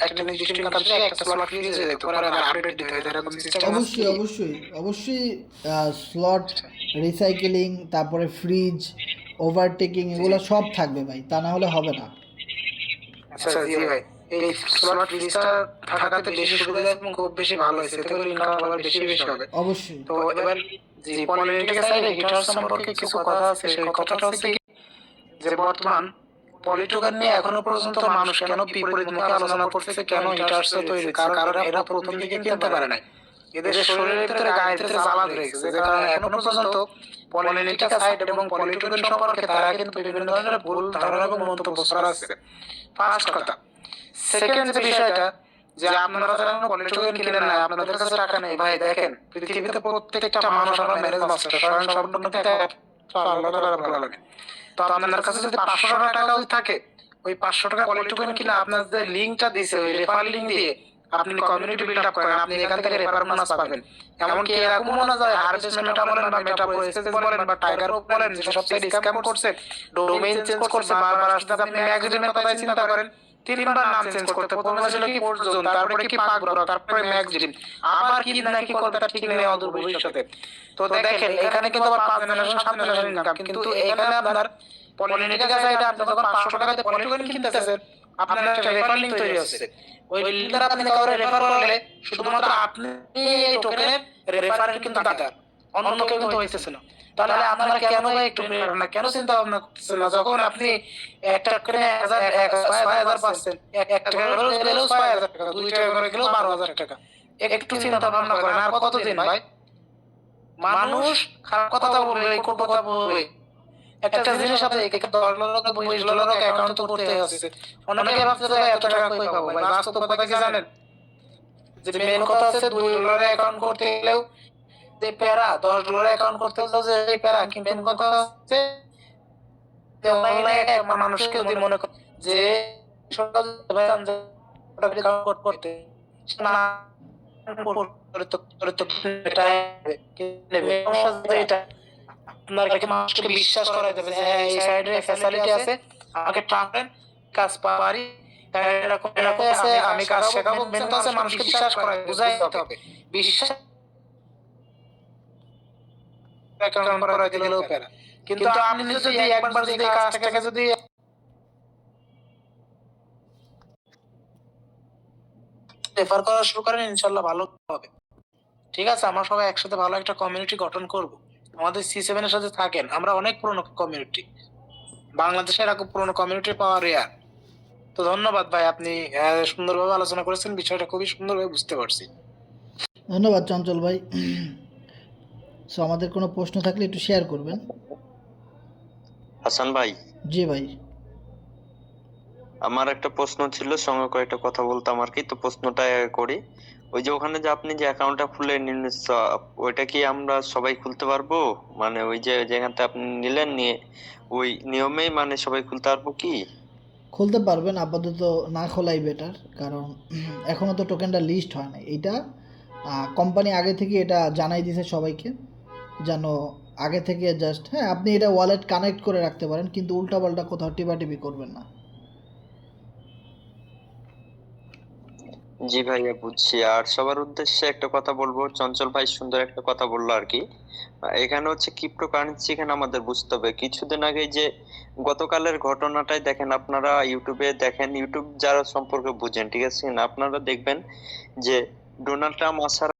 একটা নির্দিষ্ট ইনকাম থেকে একটা স্লট ফ্রিজ হয়ে যেতে পারে, আবার আপডেট দিতে হয়, এরকম সিস্টেম আছে। অবশ্যই অবশ্যই অবশ্যই, স্লট, রিসাইকেলিং, তারপরে ফ্রিজ, ওভারটেকিং, এগুলো সব থাকবে ভাই, তা না হলে হবে না। আচ্ছা জি ভাই, এই স্লট ফ্রিজটা থাকাতে বেশি সুবিধা এবং খুব বেশি ভালো হয়েছে, এতে করে ইনকাম আবার বেশি বেশি হবে। অবশ্যই। তো এবার যে পলিটিক্যাল সাইডে হিটার্স সম্পর্কে কিছু কথা আছে, সেই কথাটা হচ্ছে কি যে বর্তমান পলিটোকেন নিয়ে এখনো পর্যন্ত মানুষ কেন বিপরীত মুখে আলোচনা করতেছে, কেন হিটার্স তৈরি হচ্ছে, কারণ এরা প্রথম দিকে কিনতে পারে নাই, এদের শরীরের ভিতরে গায়ের ভিতরে জ্বালা ধরে গেছে, যে কারণে এখনো পর্যন্ত পলিটিক্যাল সাইড এবং পলিটোকেন সম্পর্কে তারা কিন্তু বিভিন্ন ধরনের ভুল ধারণা এবং মন্তব্য করা আছে। ফার্স্ট কথা। সেকেন্ড যে বিষয়টা যে আপনারা যারা পলিটোকেন কিনেন না, আপনাদের কাছে টাকা নেই, ভাই দেখেন পৃথিবীতে প্রত্যেকটা মানুষ আমরা ম্যানেজ মাস্টার, স্বয়ং সম্পূর্ণ কিন্তু আল্লাহ তাআলার ভালো লাগে। তো আপনার কাছে যদি 500 টাকা যদি থাকে, ওই 500 টাকা পলিটোকেন কিনে আপনার যে লিঙ্কটা দিছে, ওই রেফার লিঙ্ক দিয়ে আপনি কমিউনিটি বিল্ড আপ করেন, আপনি এখান থেকে রেফার বোনাস পাবেন। এমনকি এরকম মনে যায় হারভেস্ট মেটা বলেন বা মেটা প্রসেস বলেন বা টাইগার বলেন, যে সব সাইড স্ক্যাম করছে, ডোমেইন চেঞ্জ করছে, বারবার আসতে আপনি ম্যাক্সিমের কথা চিন্তা করেন, 3বার নাম চেঞ্জ করতে, প্রথমে ছিল কি পর্যন্ত, তারপরে কি পাকবড়, তারপরে ম্যাক্সিম, আবার কি নাকি করবে তার ঠিক নেই অদূর ভবিষ্যতে। তো দেখেন এখানে কিন্তু আবার 5 জেনারেশন 7 জেনারেশন ইনকাম, কিন্তু এখানে আপনার পলিটিক্যাল সাইডে আপনি যখন 500 টাকাতে পলিটোকেন কিনতেছেন, আপনার একটা রেফার লিংক তৈরি হচ্ছে, ওই লিংক দ্বারা আপনি কাউকে রেফার করলে শুধুমাত্র আপনি এই টোকেনের রেফারের কিন্তু দাতা, অন্য কেউ কিন্তু হইতেছে না। তাহলে আপনারা কেন ভাই একটু করেন না, কেন চিন্তা ভাবনা করছেন না? যখন আপনি একটা করে 6000 পাচ্ছেন, এক টাকা করে গেলেও 6000 টাকা, 2 টাকা করে গেলেও 12000 টাকা, একটু চিন্তা ভাবনা করেন। আর কতদিন ভাই মানুষ খারাপ কথা বলবে, কটু কথা বলবে? একটা জিনিস আপনি $10 $20 অ্যাকাউন্ট তো করতে হচ্ছে, অনেকে ভাবছে যে এত টাকা কই পাবো ভাই, বাস্তব কথা কি জানেন? যে মেন কথা হচ্ছে $2 অ্যাকাউন্ট করতে গেলেও যে প্যারা, $10 অ্যাকাউন্ট করতে গেলেও যে এই প্যারা, কিন্তু মেন কথা হচ্ছে যে অনলাইনে মানুষকে যদি মনে করে যে সকাল অ্যাকাউন্ট করতে না এটা আপনাকে মানুষকে বিশ্বাস করাই দেবে যে হ্যাঁ এই সাইডে ফ্যাসিলিটি আছে, আমাকে ট্রান্সপারেন্ট কাজ পারি, এরকম এরকম আছে, আমি কাজ শেখাবো, মেন তো আছে মানুষকে বিশ্বাস করাই বুঝাইতে হবে। বিশ্বাস অ্যাকাউন্ট করাই দিলেও প্যারা, কিন্তু আপনি যদি একবার যদি কাজটাকে যদি রেফার করা শুরু করেন, ইনশাআল্লাহ ভালো হবে। ঠিক আছে, আমরা সবাই একসাথে ভালো একটা কমিউনিটি গঠন করব। আমাদের C7 এর সাথে থাকেন, আমরা অনেক পুরনো কমিউনিটি, বাংলাদেশে এরকম পুরনো কমিউনিটি পাওয়া রেয়ার। তো ধন্যবাদ ভাই, আপনি সুন্দরভাবে আলোচনা করেছেন, বিষয়টা খুবই সুন্দরভাবে বুঝতে পারছি। ধন্যবাদ চঞ্চল ভাই। সো আমাদের কোনো প্রশ্ন থাকলে একটু শেয়ার করবেন। হাসান ভাই, জি ভাই। আমার একটা প্রশ্ন ছিল, সঙ্গে কয়েকটা কথা বলতাম আর কি। তো প্রশ্নটা করি, ওই যে ওখানে যে আপনি যে অ্যাকাউন্টটা খুলে নিলেন, ওইটা কি আমরা সবাই খুলতে পারবো? মানে ওই যে যেখানটা আপনি নিলেন, নিয়ে ওই নিয়মেই মানে সবাই খুলতে পারবো কি? খুলতে পারবেন, আপাতত না খোলাই বেটার, কারণ এখনও তো টোকেনটা লিস্ট হয় না। এইটা কোম্পানি আগে থেকে এটা জানাই দিয়েছে সবাইকে, যেন আগে থেকে জাস্ট, হ্যাঁ আপনি এটা ওয়ালেট কানেক্ট করে রাখতে পারেন, কিন্তু উল্টাপাল্টা কোথাও টিপাটিপি করবেন না। জি ভাইয়া, বুঝছি। আর সবার উদ্দেশ্যে একটা কথা বলবো, চঞ্চল ভাই সুন্দর একটা কথা বললো আর কি। এখানে হচ্ছে ক্রিপ্টো কারেন্সি, এখানে আমাদের বুঝতে হবে কিছুদিন আগে যে গতকালের ঘটনাটাই দেখেন, আপনারা ইউটিউবে দেখেন, ইউটিউব যারা সম্পর্কে বুঝেন, ঠিক আছে না, আপনারা দেখবেন যে ডোনাল্ড ট্রাম্প আসার